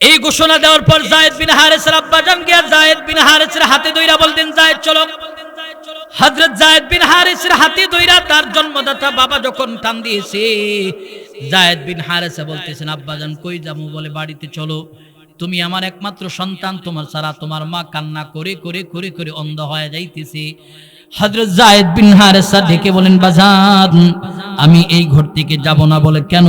এই ঘোষণা দেওয়ার পর যায়েদ বিন হারেসের আব্বাজান গিয়া যায়েদ বিন হারেসের হাতে ধইরা বলতেন, যায়েদ চলো। হযরত যায়েদ বিন হারেসের হাতে ধইরা তার জন্মদাতা বাবা যখন টান দিয়েছে, যায়েদ বিন হারেসা বলতেছেন, আব্বাজান কই যাবো? বলে বাড়িতে চলো, তুমি আমার একমাত্র সন্তান, তোমার ছাড়া তোমার মা কান্না করে করে করে করে অন্ধ হয়ে যাইতেছে। হযরত যায়েদ বিন হারেসা ডেকে বলেন, বাজান আমি এই ঘর থেকে যাব না। বলে কেন?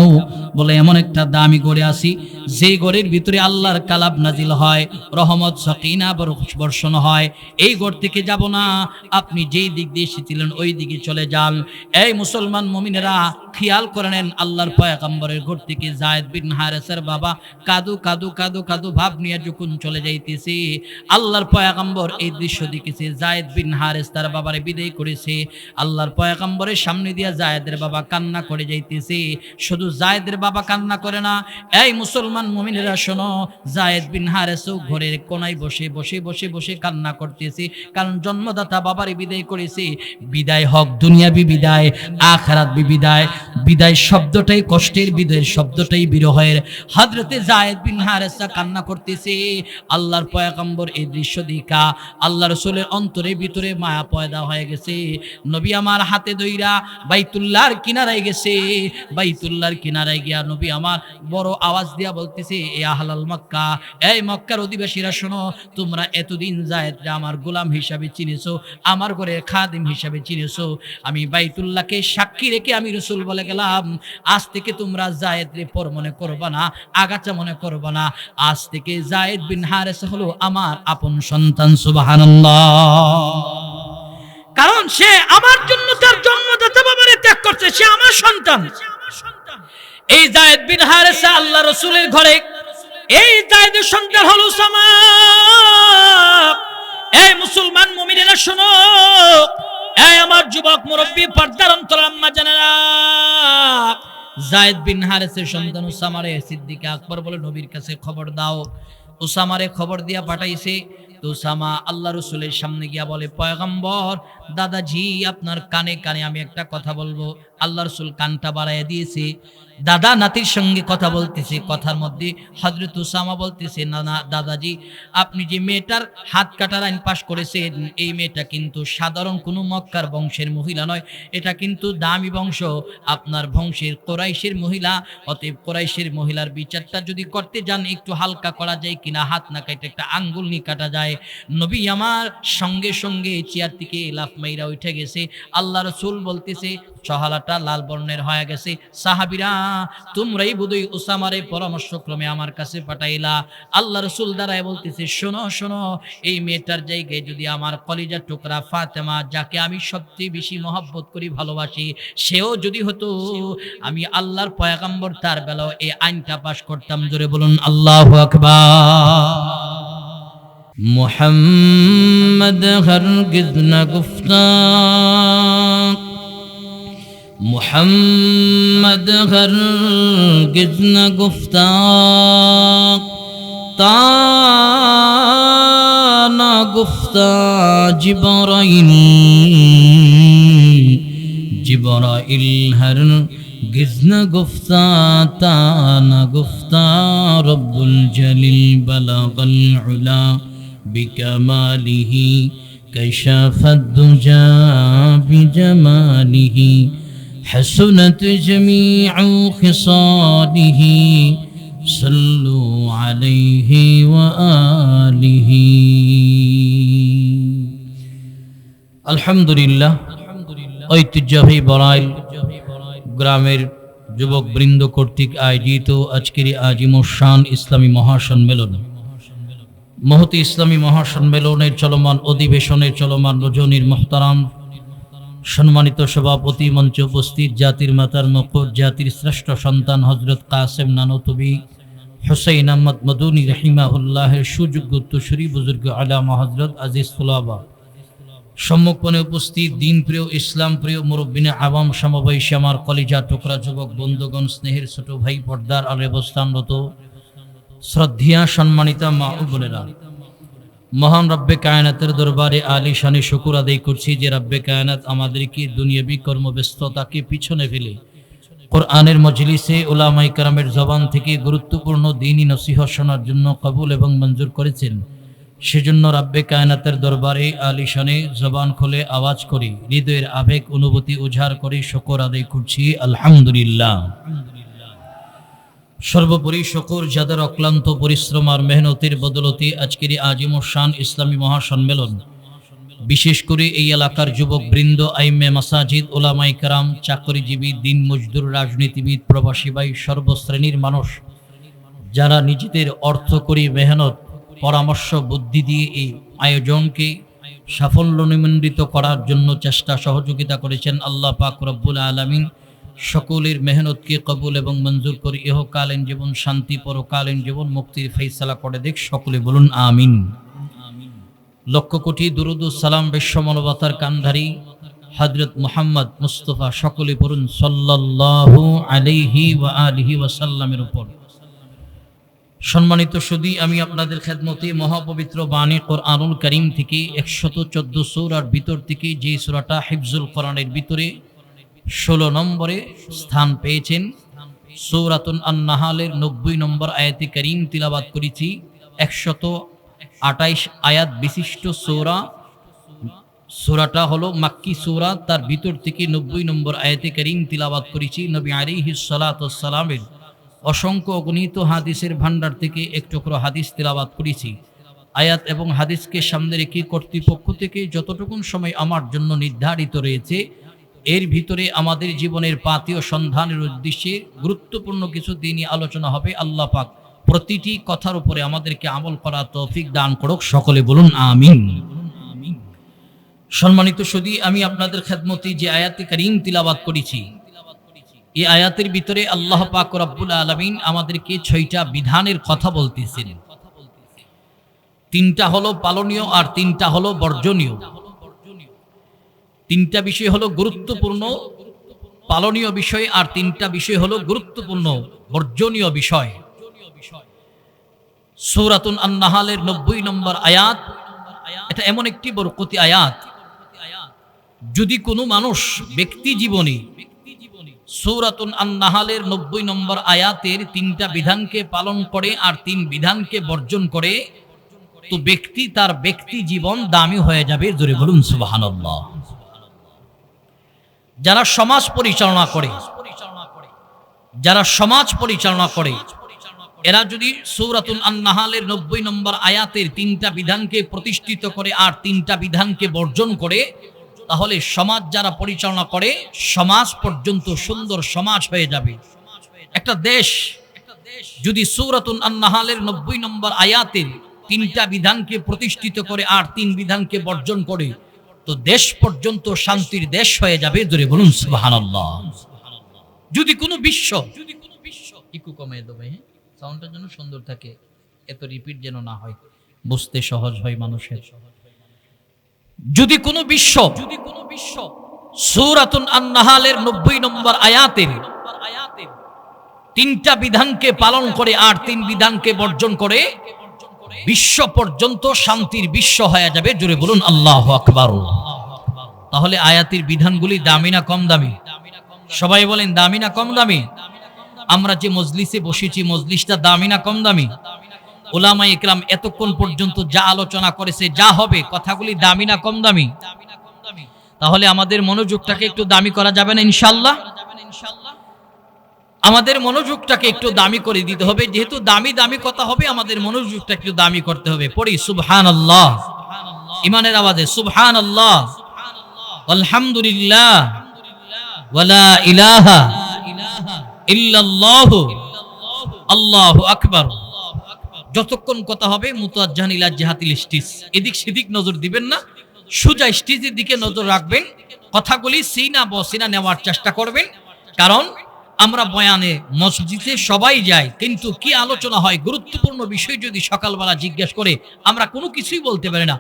বলে এমন একটা দামি ঘরে আছি, যে ঘরের ভিতরে আল্লাহর কালাম নাজিল হয়, রহমত সাকিনা বর্ষণ হয়, এই ঘর থেকে যাব না। আপনি যেই দিক দিয়ে এসেছিলেন ওই দিকে চলে যান। এই মুসলমান মুমিনেরা খেয়াল করে নেন, আল্লাহর পয়গম্বরের ঘর থেকে যায়েদ বিন হারেসার বাবা কাদু কাদু কাদু কাদু ভাব নিয়ে যখন চলে যাইতেছে, আল্লাহর পয়গম্বর এই দৃশ্য দেখেছে। যায়েদ বিন হারেস তার বাবারে বিদায় করেছে, আল্লাহর পয়গম্বরের সামনে দিয়া যায়েদের বাবা কান্না করে যাইতেছে। শুধু যায়েদের বাবা কান্না করে না, এই মুসলমান মুমিনেরা শোনো, যায়েদ বিন হারেসও ঘরের কোনায় বসে বসে বসে বসে কান্না করতেছে, কারণ জন্মদাতা বাবারে বিদায় করেছে। বিদায় হক দুনিয়াবি বিদায়, আখিরাতবি বিদায়। বিদায় শব্দটাই কষ্টের, বিদায়ের শব্দটাই বিরহের। হযরতে যায়েদ বিন হারেসা কান্না করতেছে। আল্লাহর পয়গম্বর এই দৃশ্য দেখা আল্লাহ রাসূলের অন্তরে ভিতরে মায়া পয়দা হয়ে গেছে। নবী আমার হাতে ধইরা বাইতুল্লাহর কিনারায় গেছে। বাইতুল্লাহর কিনারায় গিয়া নবী আমার বড় আওয়াজ দিয়া বলতেছে, এ আহলাল মক্কা, এই মক্কার অধিবাসীরা শোনো, তোমরা এতদিন যায়েদকে আমার গোলাম হিসাবে চিনেছো, আমার ঘরের খাদিম হিসাবে চিনেছো। আমি বাইতুল্লাহকে সাক্ষী রেখে আমি রাসূল বলে গেলাম, আজ থেকে তোমরা যায়েদরে পর মনে করবা না, আগাছা মনে করবা না। আজ থেকে যায়েদ বিন হারেসা হলো আমার আপন সন্তান। সুবহানাল্লাহ। কারণ সে আমার জন্য তার জন্মদাতা বাবারে ত্যাগ করছে, সে আমার সন্তান। এই যায়েদ বিন হারেসা আল্লাহ রাসূলের ঘরে, এই যায়েদের সন্তান হলো উসামা। এই মুসলমান মুমিনেরা শোনো, এই আমার যুবক মুরব্বী পর্দার অন্তর আম্মা জানেরা, যায়েদ বিন হারেসের সন্তান উসামারে সিদ্দিক আকবর বলে নবীর কাছে খবর দাও। উসামারে খবর দিয়া পাঠাইছে। তো উসামা আল্লাহ রাসূলের সামনে গিয়া বলে, পয়গম্বর দাদাজি আপনার কানে কানে আমি একটা কথা বলবো। আল্লাহ রাসূল কানটা বাড়াইয়া দিয়েছে, দাদা নাতির সঙ্গে কথা বলতেছে। কথার মধ্যে হযরত উসামা বলতেছে, না না দাদাজি, আপনি যে মেয়েটার হাত কাটার আইন পাশ করেছেন, এই মেয়েটা কিন্তু সাধারণ কোনো মক্কার বংশের মহিলা নয়, এটা কিন্তু দামি বংশ, আপনার বংশের কোরাইশের মহিলা। অতএব কোরাইশের মহিলার বিচারটা যদি করতে যান, একটু হালকা করা যায় কিনা, হাত না কাটে একটা আঙ্গুল নিয়ে কাটা যায়। নবী আমার সঙ্গে সঙ্গে চেয়ার থেকে লাফ মাইরা উঠে গেছে। আল্লাহ রাসূল বলতেছে, চহালাটা লাল বর্ণের হয়ে গেছে, সাহাবীরা তোমরাই বোধহয় উসামারে পরামর্শক্রমে আমার কাছে পাঠাইলা। আল্লাহ রাসূল দাঁড়ায় বলতেছে, শোনো শোনো, এই মেয়েটার জায়গায় যদি আমার কলিজার টুকরা ফাতেমা, যাকে আমি সবচেয়ে বেশি মহব্বত করি ভালোবাসি, সেও যদি হতো, আমি আল্লাহর পয়গম্বর তার বেলাও এই আইনটা পাশ করতাম। জোরে বলুন আল্লাহু আকবার। মুহাম্মদ হরগিজ না গুফতাক, মুহাম্মদ হরগিজ না গুফতাক, তা না গুফতা জিবরাইল, জিবরাইল হরগিজ না গুফতা, তা না গুফতা রব্বুল জলিল বালাগাল উলা বিকামালিহি কাশাফাদ দুজা বিজামালিহি حسنت جميع خصاله صلوا عليه وآله। আলহামদুলিল্লাহ, ঐতিহ্যবাহী বড়াইল গ্রামের যুবক বৃন্দ কর্তৃক আয়োজিত আজকের আজিমুশান ইসলামী মহাসম্মেলন, মহতি ইসলামী মহাসম্মেলনের চলমান অধিবেশনের চলমান রজনীর মুহতারাম সম্মানিত সভাপতি, মঞ্চে উপস্থিত জাতির মাতার মুকুট, জাতির শ্রেষ্ঠ সন্তান হযরত কাসেম নানতুবি হুসাইন আহমদ মদনী রাহিমাহুল্লাহের সুযোগ্য উত্তরসূরি বুজুর্গ আলামা হযরত আজিজ ফুলাবা, সম্মুখনে উপস্থিত দিন প্রিয়, ইসলাম প্রিয় মুরব্বিনে আওয়াম, সমবয়সী আমার কলিজা টুকরা যুবক বন্ধুগণ, স্নেহের ছোট ভাই, পর্দার আলে অবস্থানরত শ্রদ্ধেয়া সম্মানিতা মা ও বোনেরা, মহান রব্বে কায়নাতের দরবারে আলিশানে শুকর আদায় করছি যে রব্বে কায়নাত আমাদেরকে দুনিয়াবি কর্মব্যস্ততাকে পিছনে ফেলে কোরআনের মজলিসে উলামায়ে কেরামের জবান থেকে গুরুত্বপূর্ণ দ্বীনি নসিহত শোনার জন্য কবুল এবং মঞ্জুর করেছেন। সেজন্য রাব্বে কায়নাতের দরবারে আলিশানে জবান খুলে আওয়াজ করি, হৃদয়ের আবেগ অনুভূতি উজাড় করে শুকর আদায় করছি আলহামদুলিল্লাহ। সর্বোপরি শুকর যাদের অক্লান্ত পরিশ্রম আর মেহনতের বদলতে আজকের আজিম শান ইসলামী মহাসম্মেলন, বিশেষ করে এই এলাকার যুবক বৃন্দ, আইমে মাসাজিদ, ওলামায়ে কেরাম, চাকরিজীবী, দিন মজদুর, রাজনীতিবিদ, প্রবাসী ভাই, সর্বশ্রেণীর মানুষ যারা নিজেদের অর্থ করি মেহনত, পরামর্শ, বুদ্ধি দিয়ে এই আয়োজনকে সাফল্যমণ্ডিত করার জন্য চেষ্টা সহযোগিতা করেছেন, আল্লাহ পাক রব্বুল আলামিন সকলের মেহনতকে কবুল এবং মঞ্জুর করে ইহকালীন জীবন শান্তি, পরকালীন জীবন মুক্তির ফয়সালা করে দেখ। সকলে বলুন আমিন। লক্ষ কোটি দুরুদ ও সালাম বিশ্ব মানবতার কান্ধারী হযরত মুহাম্মদ মুস্তাফা, সকলে বলুন সাল্লাল্লাহু আলাইহি ওয়া আলিহি ওয়াসাল্লামের উপর। সম্মানিত সুধী, আমি আপনাদের খেদমতে মহাপবিত্র বাণী কোরআনুল কারীম থেকে 114 সূরার ভিতর থেকে যে সূরাটা হিফজুল কোরআনের ভিতরে 16 নম্বরে স্থান পেয়েছেন, সূরাতুন আন-নাহলের 90 নম্বর আয়াতে কারীম তিলাওয়াত করেছি। 128 আয়াত বিশিষ্ট সূরাটা হলো মাক্কি সূরা, তার ভিতর থেকে 90 নম্বর আয়াতে কারীম তিলাওয়াত করেছি। নবী আলাইহিস সালাতু ওয়াস সালামের অসংখ্য অগণিত হাদিসের ভান্ডার থেকে এক টুকরো হাদিস তিলাওয়াত করেছি। আয়াত এবং হাদিসকে সামনে রেখে কর্তৃপক্ষ থেকে যতটুকু সময় আমার জন্য নির্ধারিত রয়েছে, এর ভিতরে আমাদের জীবনের পাথেয় সন্ধানের উদ্দেশ্যে গুরুত্বপূর্ণ কিছু দ্বীনি আলোচনা হবে। আল্লাহ পাক প্রতিটি কথার উপরে আমাদেরকে আমল করার তৌফিক দান করুক। সকলে বলুন আমিন। সম্মানিত সুধী, আমি আপনাদের খেদমতে যে আয়াতে কারীম তিলাওয়াত করেছি, এই আয়াতের ভিতরে আল্লাহ পাক রব্বুল আলামিন আমাদেরকে 6টা বিধানের কথা বলতেছেন। 3টা হলো পালনীয় আর 3টা হলো বর্জনীয়। 3টা বিষয় হলো গুরুত্বপূর্ণ পালনীয় বিষয় আর 3টা বিষয় হলো গুরুত্বপূর্ণ বর্জনীয় বিষয়। সূরাতুন আন-নাহলের 90 নম্বর আয়াত, এটা এমন একটি বরকতি আয়াত, যদি কোনো মানুষ ব্যক্তি জীবনে সূরাতুন আন-নাহলের 90 নম্বর আয়াতের 3টা বিধানকে পালন করে আর 3 বিধানকে বর্জন করে, তো ব্যক্তি তার ব্যক্তি জীবন দামি হয়ে যাবে। জোরে বলুন সুবহানাল্লাহ। যারা সমাজ পরিচালনা করে, এরা যদি সূরাতুল আন-নাহলের 90 নম্বর আয়াতের 3টা বিধানকে প্রতিষ্ঠিত করে আর 3টা বিধানকে বর্জন করে, তাহলে সমাজ যারা পরিচালনা করে, সমাজ পর্যন্ত সুন্দর সমাজ হয়ে যাবে। একটা দেশ যদি সূরাতুল আন-নাহলের 90 নম্বর আয়াতের 3টা বিধানকে প্রতিষ্ঠিত করে আর 3 বিধানকে বর্জন করে, তো দেশ পর্যন্ত শান্তির দেশ হয়ে যাবে। জোরে বলুন সুবহানাল্লাহ। যদি কোনো বিশ্ব একটু কমিয়ে দেবে, সাউন্ডটার জন্য সুন্দর থাকে, এত রিপিট যেন না হয়, বুঝতে সহজ হয় মানুষের। যদি কোনো বিশ্ব সূরাতুন আন-নাহলের 90 নম্বর আয়াতের 3টা বিধানকে পালন করে আর 3 বিধানকে বর্জন করে, বিশ্ব পর্যন্ত শান্তির বিশ্ব হয়ে যাবে। জোরে বলুন আল্লাহু আকবার। তাহলে আয়াতের বিধানগুলি দামি না কম দামি? সবাই বলেন দামি না কম দামি? আমরা যে মজলিসে বসেছি, মজলিসটা দামি না কম দামি? উলামায়ে ইকরাম এতক্ষণ পর্যন্ত যা আলোচনা করেছে, যা হবে, কথাগুলি দামি না কম দামি? তাহলে আমাদের মনোযোগটাকে একটু দামি করা যাবে না ইনশাআল্লাহ? আমাদের মনোযোগটাকে একটু দামি করে দিতে হবে। যেহেতু দামি দামি কথা হবে, আমাদের মনোযোগটা একটু দামি করতে হবে। পড়ি সুবহানাল্লাহ, ইমানের আওয়াজে সুবহানাল্লাহ, আলহামদুলিল্লাহ, ওয়ালা ইলাহা ইল্লাল্লাহু, আল্লাহু আকবার। যতক্ষণ কথা হবে মুতাজ্জাহান ইলা জিহাতিল ইস্তিস, এদিক সেদিক নজর দিবেন না, সোজা স্টেজের দিকে নজর রাখবেন। কথাগুলি সিনা বসিনা নেওয়ার চেষ্টা করবেন। কারণ আমরা বয়ানে মসজিদে সবাই যাই, কিন্তু কি আলোচনা হয়, গুরুত্বপূর্ণ বিষয় যদি সকালবেলা জিজ্ঞেস করে আমরা কোনো কিছুই বলতে পারি না।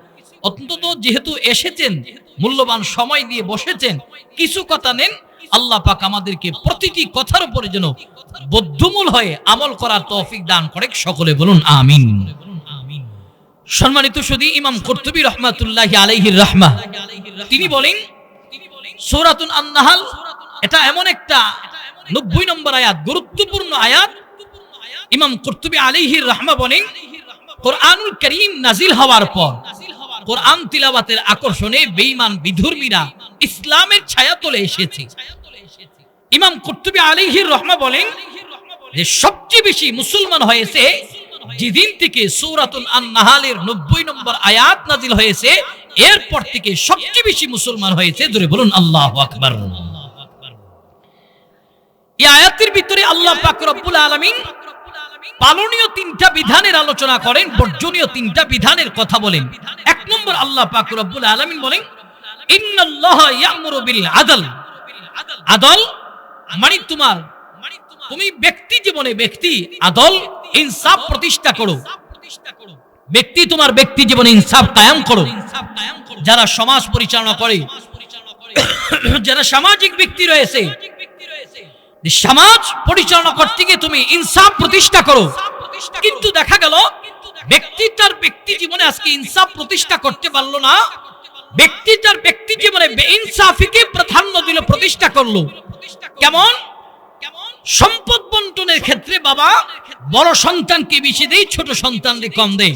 অন্তত যেহেতু এসেছেন, মূল্যবান সময় দিয়ে বসেছেন, কিছু কথা নেন। আল্লাহ পাক আমাদেরকে প্রতিটি কথার উপরে যেন বদ্ধমূল হয়ে আমল করার তৌফিক দান করে। সকলে বলুন আমিন। সম্মানিত সুধী, ইমাম কুরতুবী রাহমাতুল্লাহি আলাইহির রাহমাহ, তিনি বলেন সূরাতুন আন-নাহল এটা এমন একটা 90 নম্বর আয়াত, গুরুত্বপূর্ণ আয়াত। ইমাম কুরতুবী আলাইহির রাহমা বলেন, কোরআনুল কারীম নাজিল হওয়ার পর কোরআন তিলাওয়াতের আকর্ষণে বেঈমান বিধর্মীরা ইসলামের ছায়াতলে এসেছে। ইমাম কুরতুবী আলাইহির রাহমা বলেন যে সবচেয়ে বেশি মুসলমান হয়েছে যেদিন থেকে সূরাতুল আন-নাহলের 90 নম্বর আয়াত নাজিল হয়েছে, এরপর থেকে সবচেয়ে বেশি মুসলমান হয়েছে। জোরে বলুন আল্লাহু আকবার। এই আয়াতের ভিতরে আল্লাহ পাক রব্বুল আলামিন পালনীয় 3টা বিধানের আলোচনা করেন, বর্জনীয় 3টা বিধানের কথা বলেন। 1 নম্বর আল্লাহ পাক রব্বুল আলামিন বলেন, ইন্নাল্লাহা ইয়া'মুরু বিল আদল। আদল মানে তুমি ব্যক্তি জীবনে আদল ইনসাফ প্রতিষ্ঠা করো। তোমার ব্যক্তি জীবনে ইনসাফ কায়েম করো। যারা সমাজ পরিচালনা করে, যারা সামাজিক ব্যক্তি রয়েছে, সমাজ পরিচালনা করতে গিয়ে তুমি ইনসাফ প্রতিষ্ঠা করো। কিন্তু দেখা গেল ব্যক্তি জীবনে আজকে ইনসাফ প্রতিষ্ঠা করতে পারলো না, ব্যক্তি জীবনে বেইনসাফিকে প্রাধান্য দিল, প্রতিষ্ঠা করলো। কেমন? সম্পদ বন্টনের ক্ষেত্রে বাবা বড় সন্তানকে বেশি দেয়, ছোট সন্তানকে কম দেয়,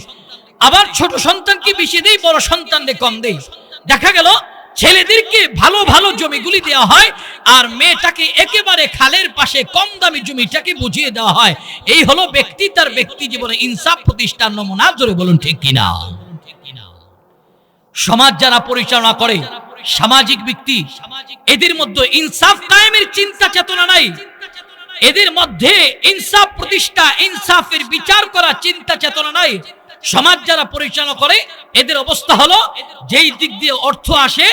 আবার ছোট সন্তানকে বেশি দেয়, বড় সন্তানকে কম দেয়। দেখা গেল ছেলেদেরকে ভালো ভালো জমিগুলি দেওয়া হয়, আর মেয়েটাকে একেবারে খালের পাশে কম দামি জমিটাকে বুঝিয়ে দেওয়া হয়। এই হলো তার ব্যক্তি জীবনে ইনসাফ প্রতিষ্ঠার নমুনা। জোরে বলুন ঠিক কিনা? সমাজ যারা পরিচালনা করে, সামাজিক ব্যক্তি, এদের মধ্যে ইনসাফ কায়েমের চিন্তা চেতনা নাই, এদের মধ্যে ইনসাফ প্রতিষ্ঠা, ইনসাফের বিচার করা চিন্তা চেতনা নাই। সমাজ যারা পরিচালনা করে, এদের অবস্থা হলো যেই দিক দিয়ে অর্থ আসে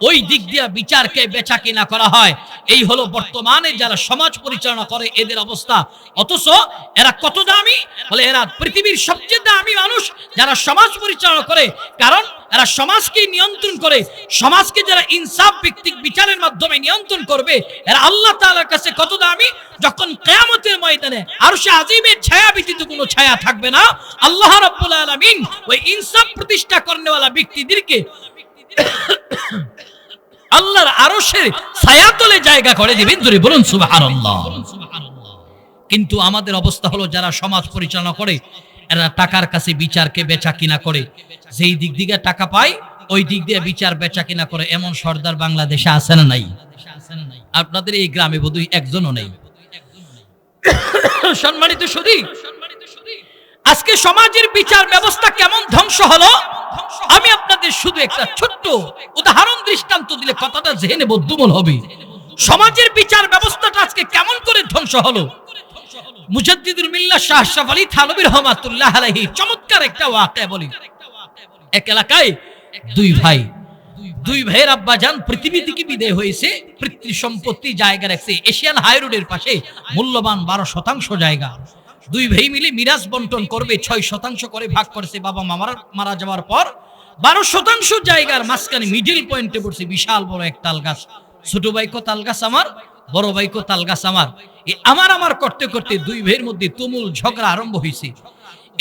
ওই দিক দিয়ে বিচারকে বেচা কিনা করা হয়। এই হলো বর্তমানে যারা সমাজ পরিচালনা করে এদের অবস্থা। অথচ এরা কত দামি? বলে এরা পৃথিবীর সবচেয়ে দামি মানুষ যারা সমাজ পরিচালনা করে, কারণ এরা সমাজকে নিয়ন্ত্রণ করে। সমাজকে যারা ইনসাফ ভিত্তিক বিচারের মাধ্যমে নিয়ন্ত্রণ করবে, এরা আল্লাহ তাআলার কাছে কত দামি। যখন কিয়ামতের ময়দানে আরশে আজিমের ছায়া ব্যতীত কোনো ছায়া থাকবে না, আল্লাহ রাব্বুল আলামিন ওই ইনসাফ প্রতিষ্ঠা করনেওয়ালা ব্যক্তিদেরকে আল্লাহর আরশের ছায়াতলে জায়গা করে দিবেন। জোরে বলুন সুবহানাল্লাহ। কিন্তু আমাদের অবস্থা হলো যারা সমাজ পরিচালনা করে, এরা টাকার কাছে বিচারকে বেচা কিনা করে। যেই দিক দিয়ে টাকা পায় ওই দিক দিয়ে বিচার বেচা কিনা করে। এমন সর্দার বাংলাদেশে আছে না নাই? আপনাদের এই গ্রামে বোধহয় একজনও নেই। সম্মানিত সুধী, আজকে সমাজের বিচার ব্যবস্থা কেমন ধ্বংস হলো, আমি আপনাদের শুধু একটা ছোট্ট উদাহরণ দৃষ্টান্ত দিলে কথাটা জেনে বোধগম্য হবে। সমাজের বিচার ব্যবস্থাটা আজকে কেমন করে ধ্বংস হলো। মুজাদ্দিদুল মিল্লাহ শাহ আশরাফ আলী থানভী রাহমাতুল্লাহ আলাইহি চমৎকার একটা ওয়াকিয়া বলি। এক এলাকায় দুই ভাইয়ের আব্বাজান পৃথিবী থেকে বিদায় হয়েছে। পিতৃ সম্পত্তি জায়গা রাখছে এশিয়ান হাই রোডের পাশে, মূল্যবান 12% জায়গা। দুই ভাই মিলে মিরাজ বন্টন করবে, 6% করে ভাগ করেছে। বাবা মারা যাওয়ার পর 12% জায়গার মাঝখানে মিডিল পয়েন্টে পড়ছে বিশাল বড় এক তাল গাছ। ছোট ভাইকো তাল গাছ আমার, বড় ভাইকো তাল গাছ আমার। এই আমার করতে করতে দুই ভাইয়ের মধ্যে তুমুল ঝগড়া আরম্ভ হয়েছে।